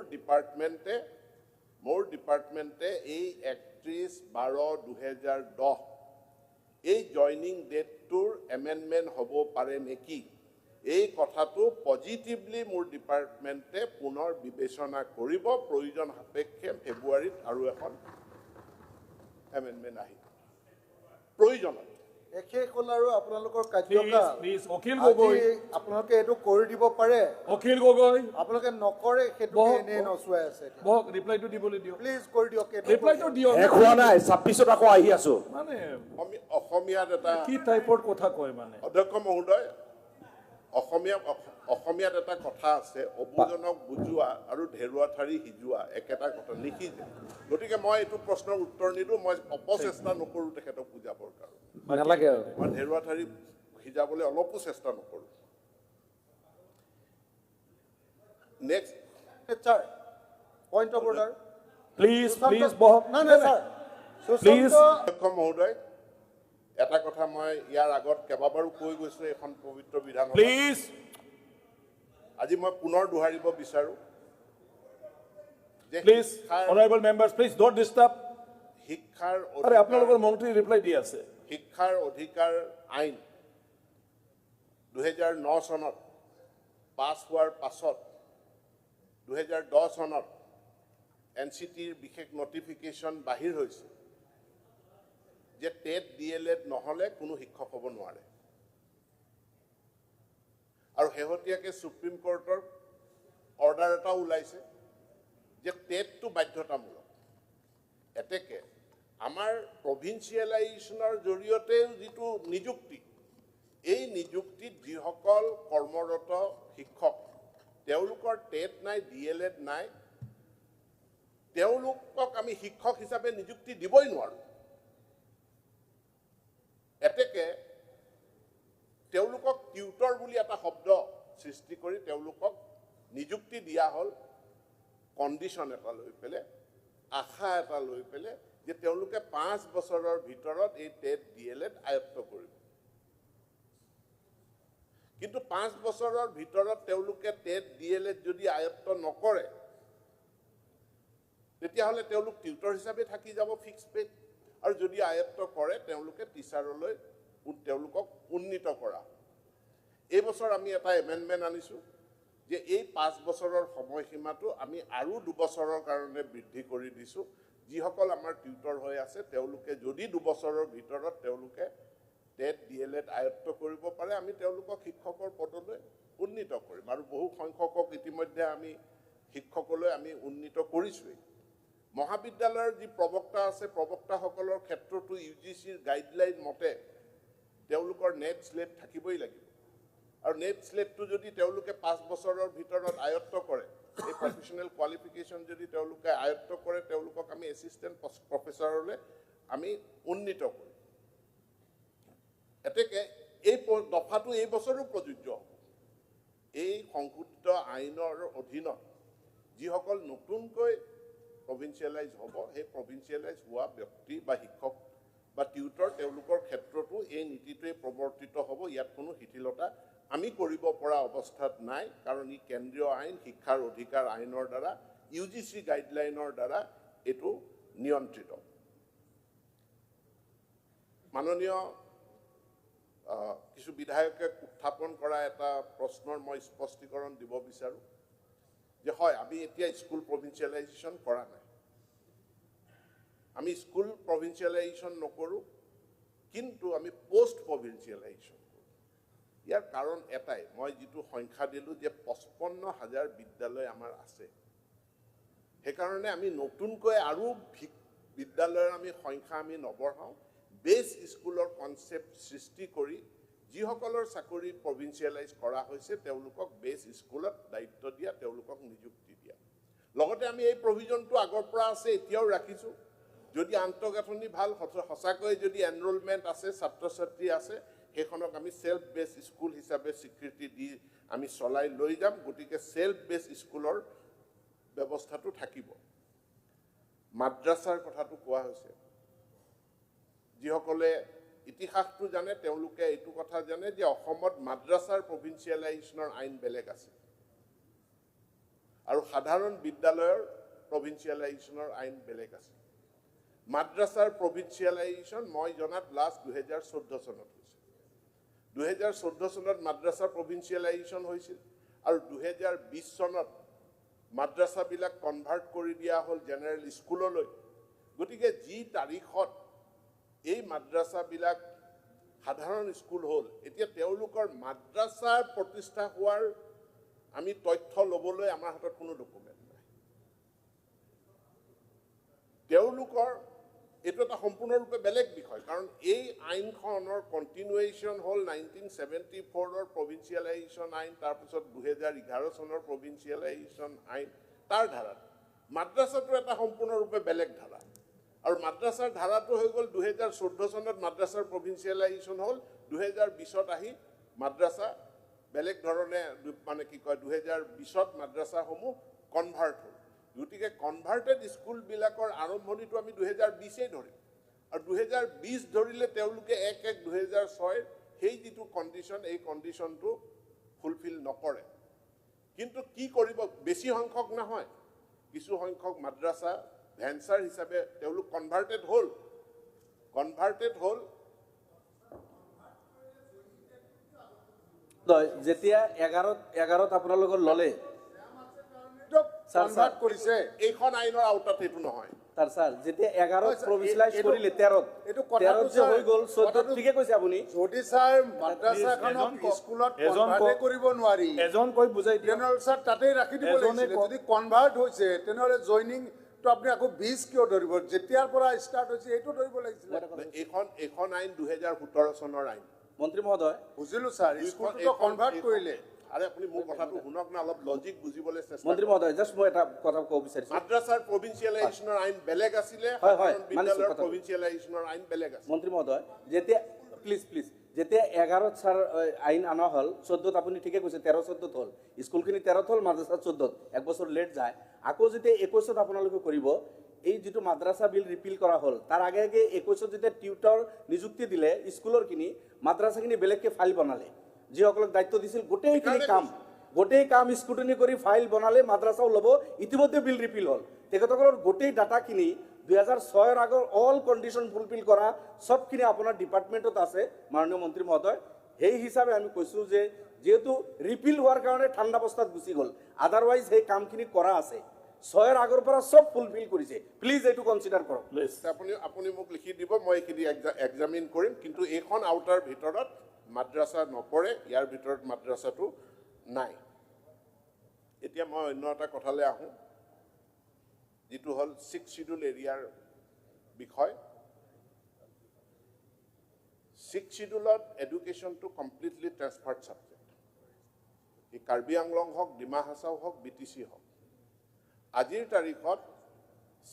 ডিপাৰ্টমেণ্টে এই 31/12/2010 এই জইনিং ডেটটোৰ এমেণ্ডমেণ্ট হ'ব পাৰে নেকি এই কথাটো পজিটিভলি মোৰ ডিপাৰ্টমেণ্টে পুনৰ বিবেচনা কৰিব প্ৰয়োজন সাপেক্ষে ফেব্ৰুৱাৰীত আৰু এখন এমেণ্ডমেণ্ট আহিব প্ৰয়োজনত এশেষ হ'ল আৰু আপোনালোকৰ কাৰ্যকাল প্লিজ অখিল গগৈ আজি আপোনালোকে এইটো কৰি দিব পাৰে অখিল গগৈ আপোনালোকে নকৰে সেইটো বহক, এনেই নচুৱাই আছে বহক ৰিপ্লাইটো দিবলৈ দিয়ক প্লিজ কৰি দিয়ক এইটো ৰিপ্লাইটো দিয়ক শেষ হোৱা নাই 26ত আকৌ আহি আছো মানে অসমীয়াত এটা কি টাইপৰ কথা কয় মানে অধ্যক্ষ মহোদয় অসমীয়াত এটা কথা আছে অবুজনক বুজোৱা আৰু ঢেৰুৱা ঠাৰি সিজোৱা একেটা কথা নিসিজে গতিকে মই এইটো প্ৰশ্নৰ উত্তৰ নিদিওঁ মই অপচেষ্টা নকৰোঁ তেখেতক বুজাবৰ কাৰণে নালাগে আৰু মই ঢেৰুৱা ঠাৰি সিজাবলৈ অলপো চেষ্টা নকৰোঁ next sir point of order please বহক নাই নাই ছাৰ Please. অধ্যক্ষ মহোদয় এটা কথা মই ইয়াৰ আগত কেইবাবাৰো কৈ গৈছোঁ এখন পবিত্ৰ বিধান প্লিজ আজি মই পুনৰ দোহাৰিব বিচাৰোঁ যে please honourable members please don't disturb শিক্ষাৰ আৰে আপোনালোকৰ মন্ত্ৰী ৰিপ্লাই দি আছে শিক্ষাৰ অধিকাৰ আইন 2009 চনত পাছ হোৱাৰ পাছত 2010 চনত NCTৰ বিশেষ নটিফিকেশ্যন বাহিৰ হৈছে যে টেট DLED নহ'লে কোনো শিক্ষক হ'ব নোৱাৰে আৰু শেহতীয়াকৈ সুপ্ৰিম কোৰ্টৰ অৰ্ডাৰ এটা ওলাইছে যে টেটটো বাধ্যতামূলক এতেকে আমাৰ প্ৰভিন্সিয়েলাইজেশ্যনৰ জৰিয়তেও যিটো নিযুক্তি এই নিযুক্তিত যিসকল কৰ্মৰত শিক্ষক তেওঁলোকৰ টেট নাই DLED নাই তেওঁলোকক আমি শিক্ষক হিচাপে নিযুক্তি দিবই নোৱাৰোঁ এতেকে তেওঁলোকক টিউটৰ বুলি এটা শব্দ সৃষ্টি কৰি তেওঁলোকক নিযুক্তি দিয়া হ'ল কণ্ডিশ্যন এটা লৈ পেলাই আশা এটা লৈ পেলাই যে তেওঁলোকে 5 বছৰৰ ভিতৰত এই টেট DLED আয়ত্ত কৰিব কিন্তু 5 বছৰৰ ভিতৰত তেওঁলোকে টেট DLED যদি আয়ত্ত নকৰে তেতিয়াহ'লে তেওঁলোক টিউটৰ হিচাপে থাকি যাব ফিক্স পেড আৰু যদি আয়ত্ত কৰে তেওঁলোকে টিচাৰলৈ তেওঁলোকক উন্নীত কৰা এই বছৰ আমি এটা এমেণ্ডমেণ্ট আনিছোঁ যে এই 5 বছৰৰ সময়সীমাটো আমি আৰু 2 বছৰৰ কাৰণে বৃদ্ধি কৰি দিছোঁ যিসকল আমাৰ টিউটৰ হৈ আছে তেওঁলোকে যদি 2 বছৰৰ ভিতৰত তেওঁলোকে টেট DLED আয়ত্ত কৰিব পাৰে আমি তেওঁলোকক শিক্ষকৰ পদলৈ উন্নীত কৰিম আৰু বহু সংখ্যকক ইতিমধ্যে আমি শিক্ষকলৈ আমি উন্নীত কৰিছোঁই মহাবিদ্যালয়ৰ যি প্ৰবক্তা আছে প্ৰবক্তাসকলৰ ক্ষেত্ৰতো UGCৰ গাইডলাইন মতে তেওঁলোকৰ নেট স্লেট থাকিবই লাগিব আৰু নেট স্লেটটো যদি তেওঁলোকে 5 বছৰৰ ভিতৰত আয়ত্ত কৰে এই প্ৰফেশ্যনেল কোৱালিফিকেশ্যন যদি তেওঁলোকে আয়ত্ত কৰে তেওঁলোকক আমি এছিষ্টেণ্ট প্ৰফেচৰলৈ আমি উন্নীত কৰিম এতেকে এই দফাটো এই বছৰো প্ৰযোজ্য হ'ব এই সংশোধিত আইনৰ অধীনত যিসকল নতুনকৈ প্ৰভিন্সিয়েলাইজ হ'ব সেই প্ৰভিন্সিয়েলাইজ হোৱা ব্যক্তি বা শিক্ষক বা টিউটৰ তেওঁলোকৰ ক্ষেত্ৰতো এই নীতিটোৱে প্ৰৱৰ্তিত হ'ব ইয়াত কোনো শিথিলতা আমি কৰিব পৰা অৱস্থাত নাই কাৰণ ই কেন্দ্ৰীয় আইন শিক্ষাৰ অধিকাৰ আইনৰ দ্বাৰা UGC গাইডলাইনৰ দ্বাৰা এইটো নিয়ন্ত্ৰিত মাননীয় কিছু বিধায়কে উত্থাপন কৰা এটা প্ৰশ্নৰ মই স্পষ্টীকৰণ দিব বিচাৰোঁ যে হয় আমি এতিয়া স্কুল প্ৰভিন্সিয়েলাইজেশ্যন কৰা নাই আমি স্কুল প্ৰভিন্সিয়েলাইজেশ্যন নকৰোঁ কিন্তু আমি পোষ্ট প্ৰভিন্সিয়েলাইজেশ্যন কৰোঁ ইয়াৰ কাৰণ এটাই মই যিটো সংখ্যা দিলোঁ যে 55,000 বিদ্যালয় আমাৰ আছে সেইকাৰণে আমি নতুনকৈ আৰু বিদ্যালয়ৰ আমি সংখ্যা আমি নবঢ়াওঁ বেছ স্কুলৰ কনচেপ্ট সৃষ্টি কৰি যিসকলৰ চাকৰি প্ৰভিন্সিয়েলাইজ কৰা হৈছে তেওঁলোকক বেছ স্কুলত দায়িত্ব দিয়া তেওঁলোকক নিযুক্তি দিয়া লগতে আমি এই প্ৰভিজনটো আগৰ পৰা আছে এতিয়াও ৰাখিছোঁ যদি আন্তঃগাঁথনি ভাল সঁচাকৈ যদি এনৰোলমেণ্ট আছে ছাত্ৰ ছাত্ৰী আছে সেইখনক আমি সেল্ফ বেছ স্কুল হিচাপে স্বীকৃতি দি আমি চলাই লৈ যাম গতিকে সেল্ফ বেছ স্কুলৰ ব্যৱস্থাটো থাকিব মাদ্ৰাছাৰ কথাটো কোৱা হৈছে যিসকলে ইতিহাসটো জানে তেওঁলোকে এইটো কথা জানে যে অসমত মাদ্ৰাছাৰ প্ৰভিন্সিয়েলাইজেশ্যনৰ আইন বেলেগ আছে আৰু সাধাৰণ বিদ্যালয়ৰ প্ৰভিন্সিয়েলাইজেশ্যনৰ আইন বেলেগ আছে মাদ্ৰাছাৰ প্ৰভিন্সিয়েলাইজেশ্যন মই জনাত লাষ্ট 2014 চনত হৈছিল 2014 চনত মাদ্ৰাছাৰ প্ৰভিন্সিয়েলাইজেশ্যন হৈছিল আৰু 2020 চনত মাদ্ৰাছাবিলাক কনভাৰ্ট কৰি দিয়া হ'ল জেনেৰেল স্কুললৈ গতিকে যি তাৰিখত এই মাদ্ৰাছাবিলাক সাধাৰণ স্কুল হ'ল এতিয়া তেওঁলোকৰ মাদ্ৰাছাৰ প্ৰতিষ্ঠা হোৱাৰ আমি তথ্য ল'বলৈ আমাৰ হাতত কোনো ডকুমেণ্ট নাই তেওঁলোকৰ এইটো এটা সম্পূৰ্ণৰূপে বেলেগ বিষয় কাৰণ এই আইনখনৰ কণ্টিনিউৱেশ্যন হ'ল 1974ৰ প্ৰভিন্সিয়েলাইজেশ্যন আইন তাৰপিছত 2011 চনৰ প্ৰভিন্সিয়েলাইজেশ্যন আইন তাৰ ধাৰাত মাদ্ৰাছাটো এটা সম্পূৰ্ণৰূপে বেলেগ ধাৰা আৰু মাদ্ৰাছাৰ ধাৰাটো হৈ গ'ল 2014 চনত মাদ্ৰাছাৰ প্ৰভিন্সিয়েলাইজেশ্যন হ'ল 2020ত আহি মাদ্ৰাছা বেলেগ ধৰণে মানে কি কয় 2020ত মাদ্ৰাছাসমূহ কনভাৰ্ট হ'ল গতিকে কনভাৰ্টেড স্কুলবিলাকৰ আৰম্ভণিটো আমি 2020 ধৰিম আৰু 2020 ধৰিলে তেওঁলোকে 1/1/2006 সেই যিটো কণ্ডিশ্যন এই কণ্ডিশ্যনটো ফুলফিল নকৰে কিন্তু কি কৰিব বেছি সংখ্যক নহয় কিছু সংখ্যক মাদ্ৰাছা ভেঞ্চাৰ হিচাপে তেওঁলোক কনভাৰ্টেড হ'ল যেতিয়া 11ত আপোনালোকৰ ল'লে কনভাৰ্ট কৰিছে এইখন আইনৰ আওতাত এইটো নহয় স্যাৰ যেতিয়া 11ত প্ৰভিন্সিয়েলাইজ কৰিলে 13ত এইটো কথাটো যে হৈ গ'ল 14ত ঠিকে কৈছে আপুনি যদি স্যাৰ মাদ্ৰাছাখনক স্কুলত কনভাৰ্ট কৰিব নোৱাৰি এজন কৈ বুজাই দিয়ক জেনেৰেল স্যাৰ তাতেই ৰাখি দিব লাগিছিল যদি কনভাৰ্ট হৈছে তেনেহ'লে জইনিং তো আপুনি আকৌ 20 কিয় ধৰিব যেতিয়াৰ পৰা ষ্টাৰ্ট হৈছে এইটো ধৰিব লাগিছিল এইখন আইন 2017 চনৰ আইন মন্ত্ৰী মহোদয় বুজিলো স্যাৰ স্কুলটো কনভাৰ্ট কৰিলে আৰে আপনি মোৰ কথাটো শুনক না অলপ লজিক বুজিবলৈ চেষ্টা মন্ত্ৰী মহোদয় জাষ্ট মই এটা কথা ক'ব বিচাৰিছোঁ মাদ্ৰাছাৰ প্ৰভিন্সিয়েলাইজেশ্যনৰ আইন বেলেগ আছিলে হয়, সাধাৰণ মানিছোঁ বিদ্যালয়ৰ কথাটো। প্ৰভিন্সিয়েলাইজেশ্যনৰ আইন বেলেগ আছে মন্ত্ৰী মহোদয় যেতিয়া প্লিজ যেতিয়া 11ত ছাৰ আইন অনা হ'ল 14ত আপুনি ঠিকে কৈছে 13-14ত হ'ল স্কুলখিনি 13ত হ'ল মাদ্ৰাছা 14ত এক বছৰ লেট যায় আকৌ যেতিয়া 21ত আপোনালোকে কৰিব এই যিটো মাদ্ৰাছা বিল ৰিপিল কৰা হ'ল তাৰ আগে 21ত যেতিয়া টিউটৰ নিযুক্তি দিলে স্কুলৰখিনি মাদ্ৰাছাখিনি বেলেগকৈ ফাইল বনালে যিসকলক দায়িত্ব দিছিল গোটেই কাম স্কুটনি কৰি ফাইল বনালে মাদ্ৰাছাও ল'ব ইতিমধ্যে বিল ৰিপিল হ'ল তেখেতসকলৰ গোটেই ডাটাখিনি 2006ৰ আগৰ অল কণ্ডিশ্যন ফুলফিল কৰা সবখিনি আপোনাৰ ডিপাৰ্টমেণ্টত আছে মাননীয় মন্ত্ৰী মহোদয় সেই হিচাপে আমি কৈছোঁ যে যেহেতু ৰিপিল হোৱাৰ কাৰণে ঠাণ্ডা অৱস্থাত গুচি গ'ল আদাৰৱাইজ সেই কামখিনি কৰা আছে 6ৰ আগৰ পৰা সব ফুলফিল কৰিছে প্লিজ এইটো কনচিডাৰ কৰক আপুনি মোক লিখি দিব মই এইখিনি এক্সামিন কৰিম কিন্তু এইখন আউটাৰ ভিতৰত মাদ্ৰাছা নপৰে ইয়াৰ ভিতৰত মাদ্ৰাছাটো নাই এতিয়া মই অন্য এটা কথালৈ আহোঁ যিটো হ'ল 6 শিডিউল এৰিয়াৰ বিষয় 6 শিডিউলত এডুকেশ্যনটো কমপ্লিটলি ট্ৰেন্সফাৰ্ড ছাবজেক্ট ই কাৰ্বি আংলং হওক ডিমা হাছাও হওক BTC হওক আজিৰ তাৰিখত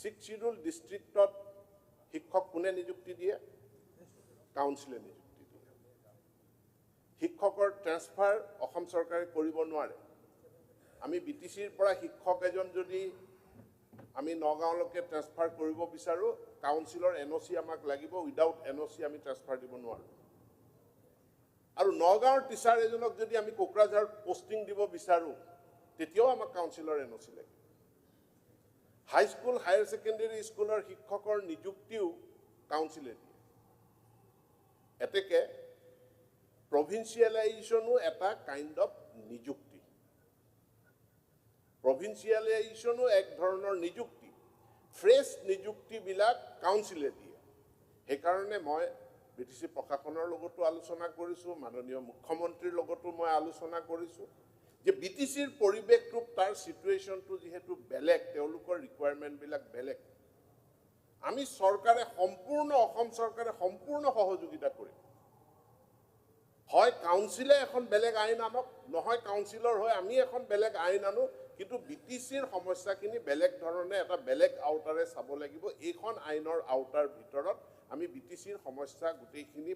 6 শিডিউল ডিষ্ট্ৰিক্টত শিক্ষক কোনে নিযুক্তি দিয়ে কাউন্সিলে নিযুক্তি দিয়ে শিক্ষকৰ ট্ৰেন্সফাৰ অসম চৰকাৰে কৰিব নোৱাৰে আমি BTCৰ পৰা শিক্ষক এজন যদি আমি নগাঁৱলৈকে ট্ৰেন্সফাৰ কৰিব বিচাৰোঁ কাউন্সিলৰ NOC আমাক লাগিব উইদাউট NOC আমি ট্ৰেন্সফাৰ দিব নোৱাৰোঁ আৰু নগাঁৱৰ টিচাৰ এজনক যদি আমি কোকৰাঝাৰত পোষ্টিং দিব বিচাৰোঁ তেতিয়াও আমাক কাউন্সিলৰ NOC লাগিব হাইস্কুল হায়াৰ ছেকেণ্ডেৰী স্কুলৰ শিক্ষকৰ নিযুক্তিও কাউন্সিলে দিয়ে এতেকে প্ৰভিন্সিয়েলাইজেশ্যনো এটা কাইণ্ড অফ নিযুক্তি প্ৰভিন্সিয়েলাইজেশ্যনো এক ধৰণৰ নিযুক্তি ফ্ৰেছ নিযুক্তিবিলাক কাউন্সিলে দিয়ে সেইকাৰণে মই BTC প্ৰশাসনৰ লগতো আলোচনা কৰিছোঁ মাননীয় মুখ্যমন্ত্ৰীৰ লগতো মই আলোচনা কৰিছোঁ যে BTCৰ পৰিৱেশটো তাৰ চিটুৱেশ্যনটো যিহেতু বেলেগ তেওঁলোকৰ ৰিকুৱাৰমেণ্টবিলাক বেলেগ আমি চৰকাৰে অসম চৰকাৰে সম্পূৰ্ণ সহযোগিতা কৰিম হয় কাউন্সিলে এখন বেলেগ আইন আনক নহয় কাউন্সিলৰ হৈ আমি এখন বেলেগ আইন আনো কিন্তু BTCৰ সমস্যাখিনি বেলেগ ধৰণে এটা বেলেগ আউটাৰে চাব লাগিব এইখন আইনৰ আউটাৰ ভিতৰত আমি BTCৰ সমস্যা গোটেইখিনি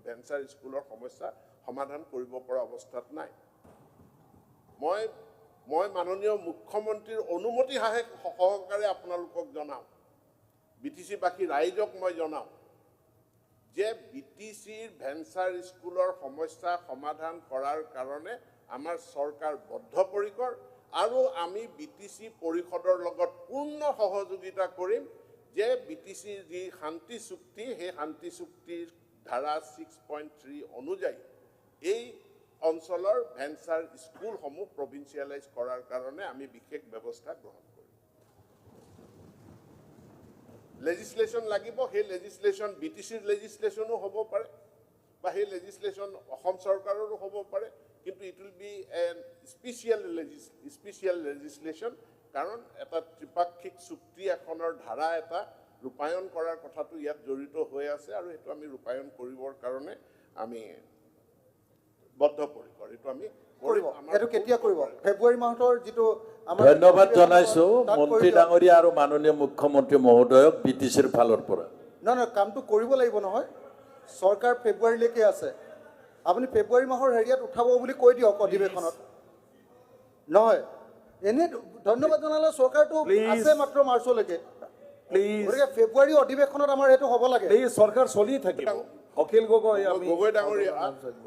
ভেঞ্চাৰ স্কুলৰ সমস্যা সমাধান কৰিব পৰা অৱস্থাত নাই মই মাননীয় মুখ্যমন্ত্ৰীৰ অনুমতি সহকাৰে আপোনালোকক জনাওঁ BTCবাসী ৰাইজক মই জনাওঁ যে BTCৰ ভেঞ্চাৰ স্কুলৰ সমস্যা সমাধান কৰাৰ কাৰণে আমাৰ চৰকাৰ বদ্ধপৰিকৰ আৰু আমি BTC পৰিষদৰ লগত পূৰ্ণ সহযোগিতা কৰিম যে BTCৰ যি শান্তি চুক্তি সেই শান্তি চুক্তিৰ ধাৰা 6.3 অনুযায়ী এই অঞ্চলৰ ভেঞ্চাৰ স্কুলসমূহ প্ৰভিন্সিয়েলাইজ কৰাৰ কাৰণে আমি বিশেষ ব্যৱস্থা গ্ৰহণ কৰিম লেজিসলেশন লাগিব সেই লেজিসলেশন BTCৰ লেজিসলেশনো হ'ব পাৰে বা সেই লেজিসলেশন অসম চৰকাৰৰো হ'ব পাৰে কিন্তু it will be N special legislation কাৰণ এটা ত্ৰিপাক্ষিক চুক্তি এখনৰ ধাৰা এটা ৰূপায়ণ কৰাৰ কথাটো ইয়াত জড়িত হৈ আছে আৰু সেইটো আমি ৰূপায়ণ কৰিবৰ কাৰণে আমি বদ্ধপৰিকৰ এইটো আমি কৰিব এটো কেতিয়া কৰিব ফেব্ৰুৱাৰী মাহৰ যেটো আমাৰ ধন্যবাদ জনাইছো মন্ত্ৰী ডাঙৰীয়া আৰু মাননীয় মুখ্যমন্ত্ৰী মহোদয়ক BTCৰ ফালৰ পৰা না কামটো কৰিব লাগিব নহয় চৰকাৰ ফেব্ৰুৱাৰীলৈকে আছে আপুনি ফেব্ৰুৱাৰী মাহৰ হেৰিয়াত উঠাব বুলি কৈ দিয়ক অধিৱেশনত নহয় এনে ধন্যবাদ জনালে চৰকাৰটো আছে মাত্ৰ মাৰ্চলৈকে প্লিজ গতিকে ফেব্ৰুৱাৰী অধিৱেশনত আমাৰ সেইটো হ'ব লাগে প্লিজ চৰকাৰ চলি থাকিব অখিল গগৈ আমি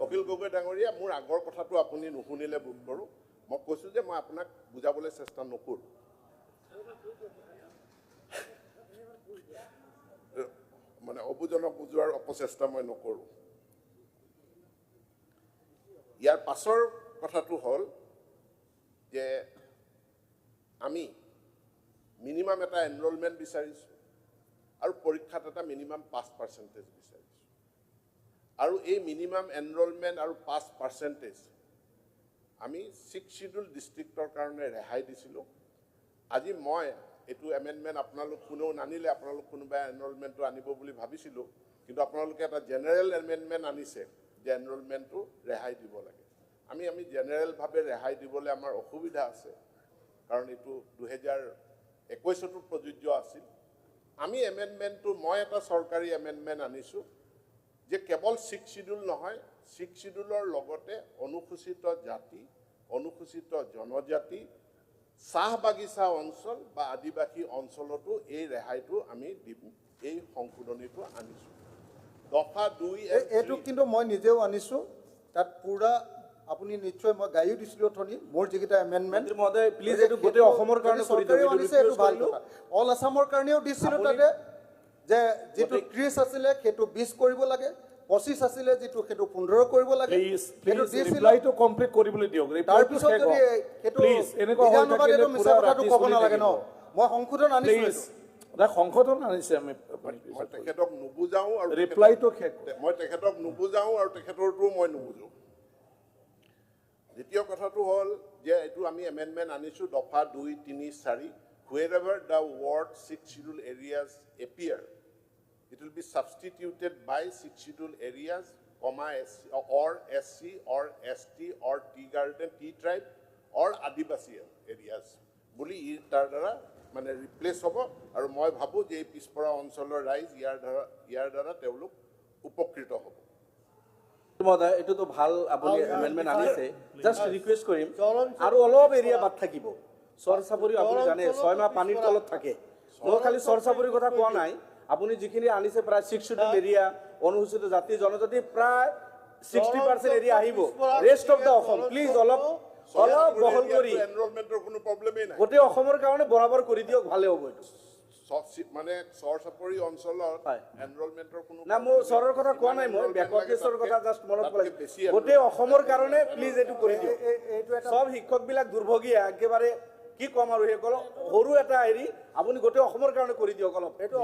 অখিল গগৈ ডাঙৰীয়া মোৰ আগৰ কথাটো আপুনি নুশুনিলে বোধ কৰোঁ মই কৈছোঁ যে মই আপোনাক বুজাবলৈ চেষ্টা নকৰোঁ মানে অবুজনক বুজোৱাৰ অপচেষ্টা মই নকৰোঁ ইয়াৰ পাছৰ কথাটো হ'ল যে আমি মিনিমাম এটা এনৰোলমেণ্ট বিচাৰিছোঁ আৰু পৰীক্ষাত এটা মিনিমাম 5% বিচাৰিছোঁ আৰু এই মিনিমাম এনৰোলমেণ্ট আৰু 5% আমি 6 শিডিউল ডিষ্ট্ৰিক্টৰ কাৰণে ৰেহাই দিছিলোঁ আজি মই এইটো এমেণ্ডমেণ্ট আপোনালোক কোনেও নানিলে আপোনালোক কোনোবাই এনৰোলমেণ্টটো আনিব বুলি ভাবিছিলোঁ কিন্তু আপোনালোকে এটা জেনেৰেল এমেণ্ডমেণ্ট আনিছে যে এনৰোলমেণ্টটো ৰেহাই দিব লাগে আমি জেনেৰেলভাৱে ৰেহাই দিবলৈ আমাৰ অসুবিধা আছে কাৰণ এইটো 2021তো প্ৰযোজ্য আছিল আমি এমেণ্ডমেণ্টটো মই এটা চৰকাৰী এমেণ্ডমেণ্ট আনিছোঁ যে কেৱল 6 শিডিউল নহয় 6 শিডিউলৰ লগতে অনুসূচিত জাতি অনুসূচিত জনজাতি চাহ বাগিচা অঞ্চল বা আদিবাসী অঞ্চলতো এই ৰেহাইটো আমি দিম এই সংশোধনীটো আনিছোঁ দফা 2 এইটো কিন্তু মই নিজেও আনিছোঁ তাত পুৰা আপুনি নিশ্চয় মই গায়ো দিছিলোঁ অথনি মোৰ যিকেইটা এমেণ্ডমেণ্ট মন্ত্ৰী মহোদয় প্লিজ এইটো গোটেই অসমৰ কাৰণে কৰি দিয়ক অল আছামৰ কাৰণেও দিছিলোঁ তাতে যে যিটো 30 আছিলে সেইটো 20 কৰিব লাগে 25 আছিলে যিটো সেইটো 15 কৰিব লাগে প্লিজ ৰিপ্লাইটো কমপ্লিট কৰিবলৈ দিয়ক তাৰ পিছত যদি সেইটো প্লিজ এনেকুৱা হৈ থাকিলে পুৰা ৰাতি ক'ব নালাগে ন মই সংশোধন আনিছোঁ প্লিজ এটা সংশোধন আনিছে আমি মই তেখেতক নুবুজাওঁ আৰু ৰিপ্লাইটো শেষ মই তেখেতক নুবুজাওঁ আৰু তেখেতৰটোও মই নুবুজোঁ দ্বিতীয় কথাটো হ'ল যে এইটো আমি এমেণ্ডমেণ্ট আনিছোঁ দফা 2, 3, 4 wherever the word 6 scheduled areas appear it will be substituted by 6 scheduled areas comma SC or ST or T garden T tribe or Adivasi areas বুলি তাৰ দ্বাৰা মানে ৰিপ্লেচ হ'ব আৰু মই ভাবোঁ যে এই পিছপৰা অঞ্চলৰ ৰাইজ ইয়াৰ দ্বাৰা তেওঁলোক উপকৃত হ'ব মহোদয় এইটোতো ভাল আপুনি এমেণ্ডমেণ্ট আনিছে জাষ্ট ৰিকুৱেষ্ট কৰিম আৰু অলপ এৰিয়া বাদ থাকিব চৰ চাপৰি আপুনি জানে 6 মাহ পানীৰ তলত থাকে মই খালি চৰ চাপৰিৰ কথা কোৱা নাই আপুনি যিখিনি আনিছে প্ৰায় 6 শিডিউল এৰিয়া অনুসূচিত জাতি জনজাতি প্ৰায় 60% এৰিয়া আহিব rest of the Assam please অলপ বহল কৰি এনৰোলমেণ্টৰ কোনো প্ৰব্লেমেই নাই গোটেই অসমৰ কাৰণে বৰাবৰ কৰি দিয়ক ভালে হ'ব এইটো মানে চৰ চাপৰি অঞ্চলত এনৰোলমেণ্টৰ কোনো না মই চৰৰ কথা কোৱা নাই মই বেকৱাৰ্ড কেছৰ কথা জাষ্ট মনত পেলাইছোঁ গোটেই অসমৰ কাৰণে প্লিজ এইটো কৰি দিয়ক সব শিক্ষকবিলাক দুৰ্ভগীয়া একেবাৰে কি কম আৰু সেইসকল সৰু এটা হেৰি আপুনি গোটেই অসমৰ কাৰণে কৰি দিয়ক অলপ এইটো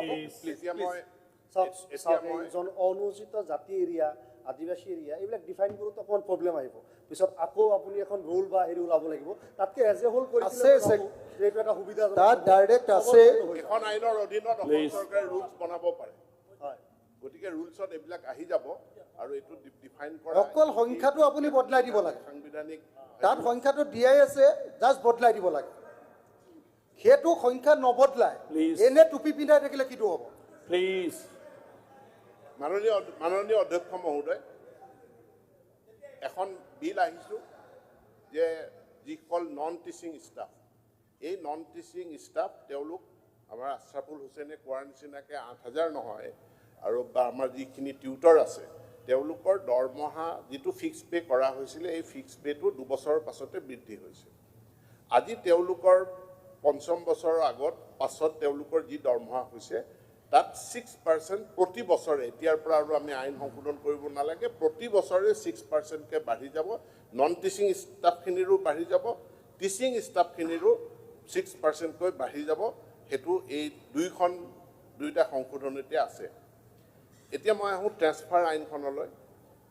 অনুসূচিত জাতি এৰিয়া আদিবাসী এৰিয়া এইবিলাক ডিফাইন কৰোঁতে অকণমান প্ৰব্লেম আহিব পিছত আকৌ আপুনি এখন ৰুল বা হেৰি ওলাব লাগিব তাতকৈ এজ এ হোল কৰি এইটো এটা সুবিধা তাত ডাইৰেক্ট আছে এখন আইনৰ অধীনত অসম চৰকাৰে ৰুলছ বনাব পাৰে গতিকে ৰুলছত এইবিলাক আহি যাব আৰু এইটো ডিফাইন কৰা অকল সংখ্যাটো আপুনি বদলাই দিব লাগে সাংবিধানিক তাত সংখ্যাটো দিয়াই আছে জাষ্ট বদলাই দিব লাগে সেইটো সংখ্যা নবদলাই এনে টুপি পিন্ধাই থাকিলে কিটো হ'ব প্লিজ মাননীয় অধ্যক্ষ মহোদয় এখন বিল আহিছোঁ যে যিসকল নন টিচিং ষ্টাফ এই নন টিচিং ষ্টাফ তেওঁলোক আমাৰ আশ্ৰাফুল হুছেইনে কোৱাৰ নিচিনাকৈ 8,000 নহয় আৰু বা আমাৰ যিখিনি টিউটৰ আছে তেওঁলোকৰ দৰমহা যিটো ফিক্স পে কৰা হৈছিলে এই ফিক্স পেটো 2 বছৰৰ পাছতে বৃদ্ধি হৈছে আজি তেওঁলোকৰ 5ম বছৰৰ আগত পাছত তেওঁলোকৰ যি দৰমহা হৈছে তাত 6% প্ৰতি বছৰে এতিয়াৰ পৰা আৰু আমি আইন সংশোধন কৰিব নালাগে প্ৰতি বছৰে 6% কে বাঢ়ি যাব নন টিচিং ষ্টাফখিনিৰো বাঢ়ি যাব টিচিং ষ্টাফখিনিৰো 6% কৈ বাঢ়ি যাব হেতু এই দুইটা সংশোধনীতে আছে এতিয়া মই আহোঁ ট্ৰেন্সফাৰ আইনখনলৈ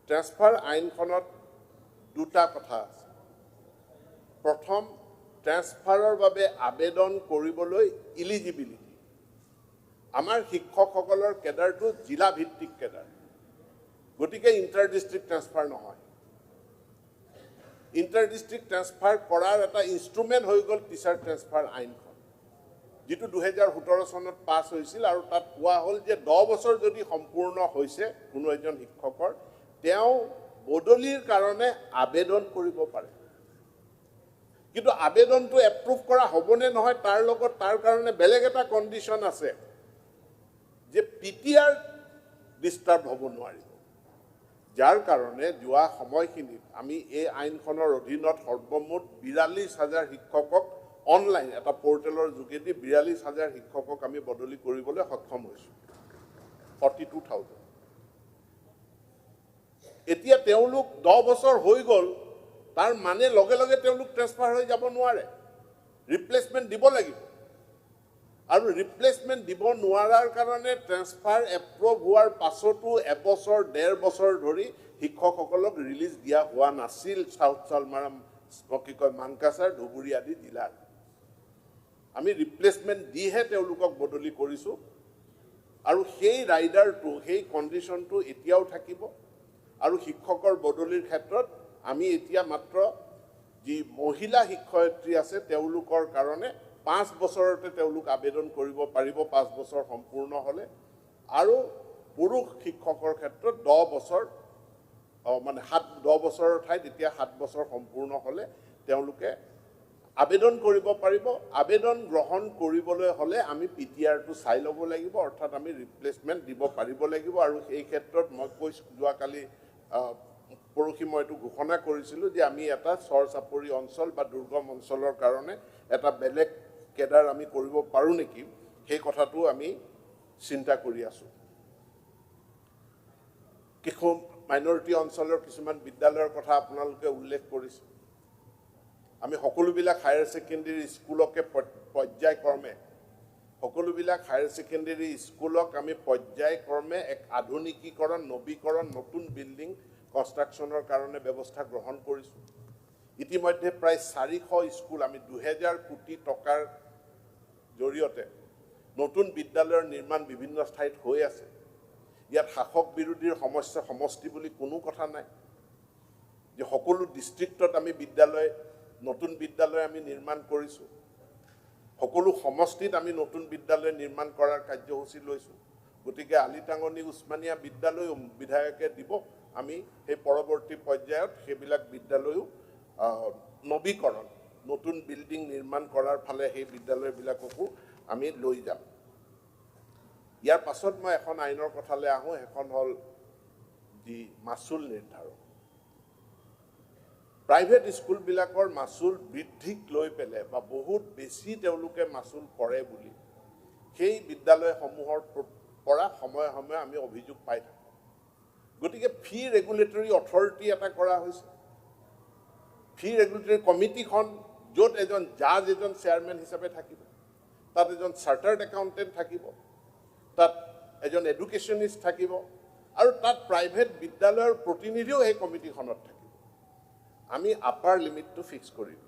ট্ৰেন্সফাৰ আইনখনত দুটা কথা আছে প্ৰথম ট্ৰেন্সফাৰৰ বাবে আবেদন কৰিবলৈ ইলিজিবিলিটি আমাৰ শিক্ষকসকলৰ কেডাৰটো জিলা ভিত্তিক কেডাৰ গতিকে ইণ্টাৰ ডিষ্ট্ৰিক্ট ট্ৰেন্সফাৰ নহয় ইণ্টাৰ ডিষ্ট্ৰিক্ট ট্ৰেন্সফাৰ কৰাৰ এটা ইনষ্ট্ৰুমেণ্ট হৈ গ'ল টিচাৰ ট্ৰেন্সফাৰ আইনখন যিটো 2017 চনত পাছ হৈছিল আৰু তাত কোৱা হ'ল যে 10 বছৰ যদি সম্পূৰ্ণ হৈছে কোনো এজন শিক্ষকৰ তেওঁ বদলিৰ কাৰণে আবেদন কৰিব পাৰে কিন্তু আবেদনটো এপ্ৰুভ কৰা হ'বনে নহয় তাৰ লগত তাৰ কাৰণে বেলেগ এটা কণ্ডিশ্যন আছে যে পিটিআৰ ডিষ্টাৰ্ব হ'ব নোৱাৰিব যাৰ কাৰণে যোৱা সময়খিনিত আমি এই আইনখনৰ অধীনত সৰ্বমুঠ ৪২,০০০ শিক্ষকক অনলাইন এটা পৰ্টেলৰ যোগেদি ৪২,০০০ শিক্ষকক আমি বদলি কৰিবলৈ সক্ষম হৈছোঁ 42,000 এতিয়া তেওঁলোক 10 বছৰ হৈ গ'ল তাৰ মানে লগে লগে তেওঁলোক ট্ৰেন্সফাৰ হৈ যাব নোৱাৰে ৰিপ্লেচমেণ্ট দিব লাগিব আৰু ৰিপ্লেচমেণ্ট দিব নোৱাৰাৰ কাৰণে ট্ৰেন্সফাৰ এপ্ৰুভ হোৱাৰ পাছতো এবছৰ 1.5 বছৰ ধৰি শিক্ষকসকলক ৰিলিজ দিয়া হোৱা নাছিল সাউথ চালমাৰা মানকাছাৰ ধুবুৰী আদি জিলাৰ আমি ৰিপ্লেচমেণ্ট দিহে তেওঁলোকক বদলি কৰিছোঁ আৰু সেই ৰাইডাৰটো সেই কণ্ডিশ্যনটো এতিয়াও থাকিব আৰু শিক্ষকৰ বদলিৰ ক্ষেত্ৰত আমি এতিয়া মাত্ৰ যি মহিলা শিক্ষয়িত্ৰী আছে তেওঁলোকৰ কাৰণে 5 বছৰতে তেওঁলোক আবেদন কৰিব পাৰিব 5 বছৰ সম্পূৰ্ণ হ'লে আৰু পুৰুষ শিক্ষকৰ ক্ষেত্ৰত 10 বছৰ মানে 10 বছৰৰ ঠাইত এতিয়া 7 বছৰ সম্পূৰ্ণ হ'লে তেওঁলোকে আবেদন কৰিব পাৰিব আবেদন গ্ৰহণ কৰিবলৈ হ'লে আমি পিটিআৰটো চাই ল'ব লাগিব অৰ্থাৎ আমি ৰিপ্লেচমেণ্ট দিব পাৰিব লাগিব আৰু এই ক্ষেত্ৰত মই কৈছোঁ যোৱাকালি পৰহি মই এইটো ঘোষণা কৰিছিলোঁ যে আমি এটা চৰ চাপৰি অঞ্চল বা দুৰ্গম অঞ্চলৰ কাৰণে এটা বেলেগ কেডাৰ আমি কৰিব পাৰোঁ নেকি সেই কথাটো আমি চিন্তা কৰি আছোঁ কিছু মাইনৰিটি অঞ্চলৰ কিছুমান বিদ্যালয়ৰ কথা আপোনালোকে উল্লেখ কৰিছে আমি সকলোবিলাক হায়াৰ ছেকেণ্ডেৰী স্কুলকে পৰ্যায়ক্ৰমে সকলোবিলাক হায়াৰ ছেকেণ্ডেৰী স্কুলক আমি পৰ্যায়ক্ৰমে এক আধুনিকীকৰণ নৱীকৰণ নতুন বিল্ডিং কনষ্ট্ৰাকশ্যনৰ কাৰণে ব্যৱস্থা গ্ৰহণ কৰিছোঁ ইতিমধ্যে প্ৰায় 400 স্কুল আমি 2000 কোটি টকাৰ জৰিয়তে নতুন বিদ্যালয়ৰ নিৰ্মাণ বিভিন্ন ঠাইত হৈ আছে ইয়াত শাসক বিৰোধীৰ সমস্যা সমষ্টি বুলি কোনো কথা নাই যে সকলো ডিষ্ট্ৰিক্টত আমি বিদ্যালয় নতুন বিদ্যালয় আমি নিৰ্মাণ কৰিছোঁ সকলো সমষ্টিত আমি নতুন বিদ্যালয় নিৰ্মাণ কৰাৰ কাৰ্যসূচী লৈছোঁ গতিকে আলিটাঙনি উছমানীয়া বিদ্যালয় বিধায়কে দিব আমি সেই পৰৱৰ্তী পৰ্যায়ত সেইবিলাক বিদ্যালয়ো নৱীকৰণ নতুন বিল্ডিং নিৰ্মাণ কৰাৰ ফালে সেই বিদ্যালয়বিলাককো আমি লৈ যাম ইয়াৰ পাছত মই এখন আইনৰ কথালৈ আহোঁ এখন হ'ল যি মাচুল নিৰ্ধাৰণ প্ৰাইভেট স্কুলবিলাকৰ মাচুল বৃদ্ধিক লৈ পেলাই বা বহুত বেছি তেওঁলোকে মাচুল কৰে বুলি সেই বিদ্যালয়সমূহৰ পৰা সময়ে সময়ে আমি অভিযোগ পাই থাকোঁ গতিকে ফি ৰেগুলেটৰী অথৰিটি এটা কৰা হৈছে ফি ৰেগুলেটৰী কমিটিখন য'ত এজন জাজ এজন চেয়াৰমেন হিচাপে থাকিব তাত এজন চাৰ্টাৰ্ড একাউণ্টেণ্ট থাকিব তাত এজন এডুকেশ্যনিষ্ট থাকিব আৰু তাত প্ৰাইভেট বিদ্যালয়ৰ প্ৰতিনিধিও সেই কমিটিখনত থাকিব আমি আপাৰ লিমিটটো ফিক্স কৰিম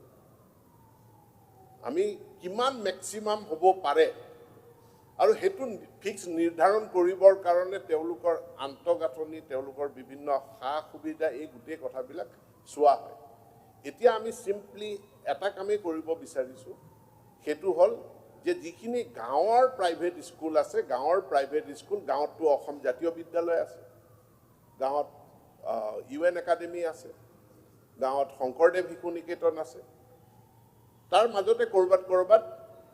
আমি কিমান মেক্সিমাম হ'ব পাৰে আৰু সেইটো ফিক্স নিৰ্ধাৰণ কৰিবৰ কাৰণে তেওঁলোকৰ আন্তঃগাঁথনি তেওঁলোকৰ বিভিন্ন সা সুবিধা এই গোটেই কথাবিলাক চোৱা হয় এতিয়া আমি চিম্পলি এটা কামেই কৰিব বিচাৰিছোঁ সেইটো হ'ল যে যিখিনি গাঁৱৰ প্ৰাইভেট স্কুল আছে গাঁৱৰ প্ৰাইভেট স্কুল গাঁৱততো অসম জাতীয় বিদ্যালয় আছে গাঁৱত UN একাডেমি আছে গাঁৱত শংকৰদেৱ শিশু নিকেতন আছে তাৰ মাজতে ক'ৰবাত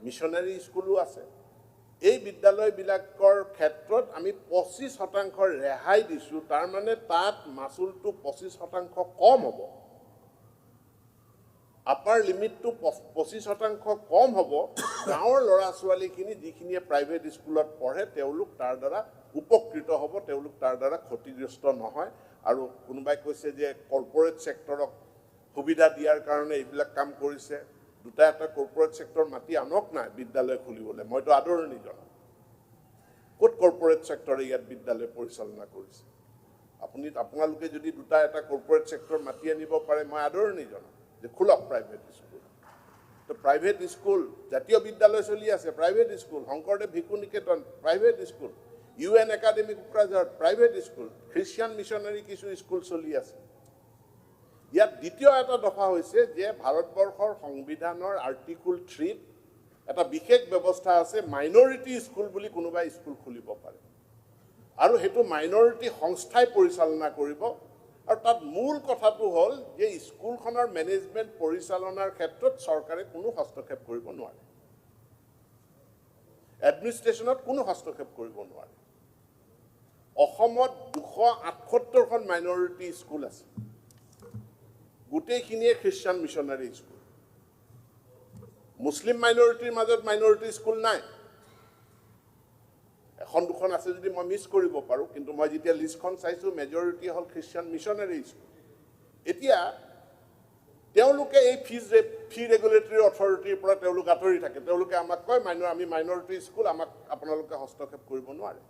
মিছনাৰী স্কুলো আছে এই বিদ্যালয়বিলাকৰ ক্ষেত্ৰত আমি 25% ৰেহাই দিছোঁ, তাৰমানে তাত মাচুলটো 25% কম হ'ব, আপাৰ লিমিটটো 25% কম হ'ব। গাঁৱৰ ল'ৰা ছোৱালীখিনি যিখিনিয়ে প্ৰাইভেট স্কুলত পঢ়ে তেওঁলোক তাৰ দ্বাৰা উপকৃত হ'ব, তেওঁলোক তাৰ দ্বাৰা ক্ষতিগ্ৰস্ত নহয়। আৰু কোনোবাই কৈছে যে কৰ্পৰেট ছেক্টৰক সুবিধা দিয়াৰ কাৰণে এইবিলাক কাম কৰিছে। দুটা এটা কৰ্পৰেট ছেক্টৰ মাতি আনক নাই বিদ্যালয় খুলিবলৈ, মইতো আদৰণি জনাম। ক'ত কৰ্পৰেট ছেক্টৰে ইয়াত বিদ্যালয় পৰিচালনা কৰিছে? আপোনালোকে যদি দুটা এটা কৰ্পৰেট ছেক্টৰ মাতি আনিব পাৰে মই আদৰণি জনাম যে খোলক প্ৰাইভেট স্কুল। তো প্ৰাইভেট স্কুল, জাতীয় বিদ্যালয় চলি আছে, প্ৰাইভেট স্কুল, শংকৰদেৱ ভিক্ষু Niketan private school, UN academy Kokrajhar private school, Christian missionary কিছু স্কুল চলি আছে। ইয়াত দ্বিতীয় এটা দফা হৈছে যে ভাৰতবৰ্ষৰ সংবিধানৰ আৰ্টিকুল 3 এটা বিশেষ ব্যৱস্থা আছে, মাইনৰিটি স্কুল বুলি কোনোবাই স্কুল খুলিব পাৰে আৰু সেইটো মাইনৰিটি সংস্থাই পৰিচালনা কৰিব। আৰু তাত মূল কথাটো হ'ল যে স্কুলখনৰ মেনেজমেণ্ট পৰিচালনাৰ ক্ষেত্ৰত চৰকাৰে কোনো হস্তক্ষেপ কৰিব নোৱাৰে, এডমিনিষ্ট্ৰেশ্যনত কোনো হস্তক্ষেপ কৰিব নোৱাৰে। অসমত 278খন মাইনৰিটি স্কুল আছে, গোটেইখিনিয়ে খ্ৰীষ্টিয়ান মিছনাৰী স্কুল। মুছলিম মাইনৰিটিৰ মাজত মাইনৰিটি স্কুল নাই, এখন দুখন আছে যদি মই মিছ কৰিব পাৰোঁ, কিন্তু মই যেতিয়া লিষ্টখন চাইছোঁ মেজৰিটি হ'ল খ্ৰীষ্টিয়ান মিছনাৰী স্কুল। এতিয়া তেওঁলোকে এই ফি ৰেগুলেটৰী অথৰিটিৰ পৰা তেওঁলোক আঁতৰি থাকে। তেওঁলোকে আমাক কয় আমি মাইনৰিটি স্কুল, আমাক আপোনালোকে হস্তক্ষেপ কৰিব নোৱাৰে।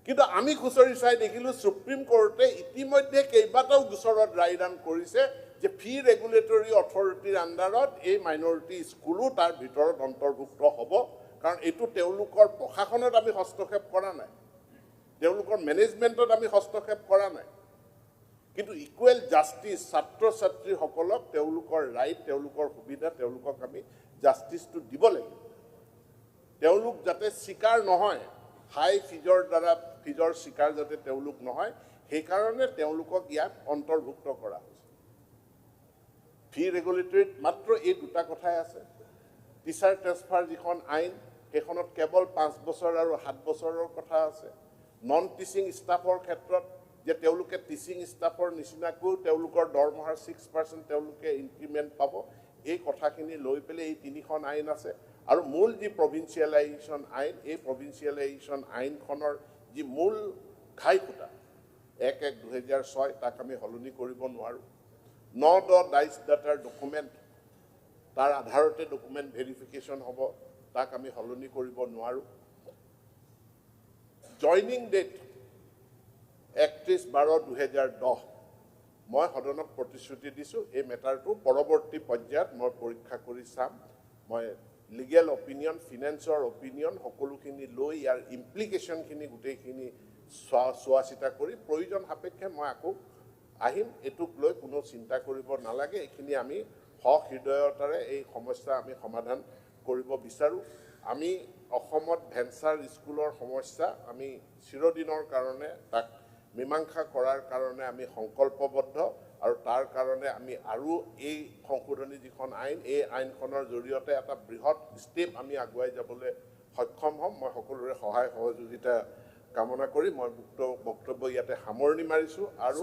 কিন্তু আমি খুচৰি চাই দেখিলোঁ সুপ্ৰিম কোৰ্টে ইতিমধ্যে কেইবাটাও গোচৰত ৰায়দান কৰিছে যে ফি ৰেগুলেটৰী অথৰিটিৰ আণ্ডাৰত এই মাইনৰিটি স্কুলো তাৰ ভিতৰত অন্তৰ্ভুক্ত হ'ব, কাৰণ এইটো তেওঁলোকৰ প্ৰশাসনত আমি হস্তক্ষেপ কৰা নাই, তেওঁলোকৰ মেনেজমেণ্টত আমি হস্তক্ষেপ কৰা নাই। কিন্তু ইকুৱেল জাষ্টিছ, ছাত্ৰ ছাত্ৰীসকলক তেওঁলোকৰ ৰাইট, তেওঁলোকৰ সুবিধা, তেওঁলোকক আমি জাষ্টিছটো দিব লাগিব। তেওঁলোক যাতে চিকাৰ নহয়, হাই ফিজৰ চিকাৰ যাতে তেওঁলোক নহয়, সেইকাৰণে তেওঁলোকক ইয়াত অন্তৰ্ভুক্ত কৰা হৈছে। ফি ৰেগুলেটৰীত মাত্ৰ এই দুটা কথাই আছে। টিচাৰ ট্ৰেন্সফাৰ যিখন আইন, সেইখনত কেৱল 5 বছৰ আৰু 7 বছৰৰ কথা আছে। নন টিচিং ষ্টাফৰ ক্ষেত্ৰত যে তেওঁলোকে টিচিং ষ্টাফৰ নিচিনাকৈ তেওঁলোকৰ দৰমহাৰ 6% তেওঁলোকে ইনক্ৰিমেণ্ট পাব, এই কথাখিনি লৈ পেলাই এই 3খন আইন আছে। আৰু মূল যি প্ৰভিন্সিয়েলাইজেশ্যন আইন, এই প্ৰভিন্সিয়েলাইজেশ্যন আইনখনৰ যি মূল ঘাইকুটা 1/1/2006, তাক আমি সলনি কৰিব নোৱাৰোঁ। 9-10 ডাইচ ডাটাৰ ডকুমেণ্ট, তাৰ আধাৰতে ডকুমেণ্ট ভেৰিফিকেশ্যন হ'ব, তাক আমি সলনি কৰিব নোৱাৰোঁ। জইনিং ডেট 31/12/2010, মই সদনক প্ৰতিশ্ৰুতি দিছোঁ এই মেটাৰটো পৰৱৰ্তী পৰ্যায়ত মই পৰীক্ষা কৰি চাম। মই লিগেল অপিনিয়ন, ফিনেন্সৰ অপিনিয়ন সকলোখিনি লৈ ইয়াৰ ইমপ্লিকেশ্যনখিনি গোটেইখিনি চোৱা চিতা কৰি প্ৰয়োজন সাপেক্ষে মই আকৌ আহিম। এইটোক লৈ কোনো চিন্তা কৰিব নালাগে, এইখিনি আমি সহৃদয়তাৰে এই সমস্যা আমি সমাধান কৰিব বিচাৰোঁ। আমি অসমত ভেঞ্চাৰ স্কুলৰ সমস্যা আমি চিৰদিনৰ কাৰণে তাক মীমাংসা কৰাৰ কাৰণে আমি সংকল্পবদ্ধ, আৰু তাৰ কাৰণে আমি আৰু এই সংশোধনী যিখন আইন, এই আইনখনৰ জৰিয়তে এটা বৃহৎ ষ্টেপ আমি আগুৱাই যাবলৈ সক্ষম হ'ম। মই সকলোৰে সহায় সহযোগিতা কামনা কৰি মই বক্তব্য ইয়াতে সামৰণি মাৰিছোঁ আৰু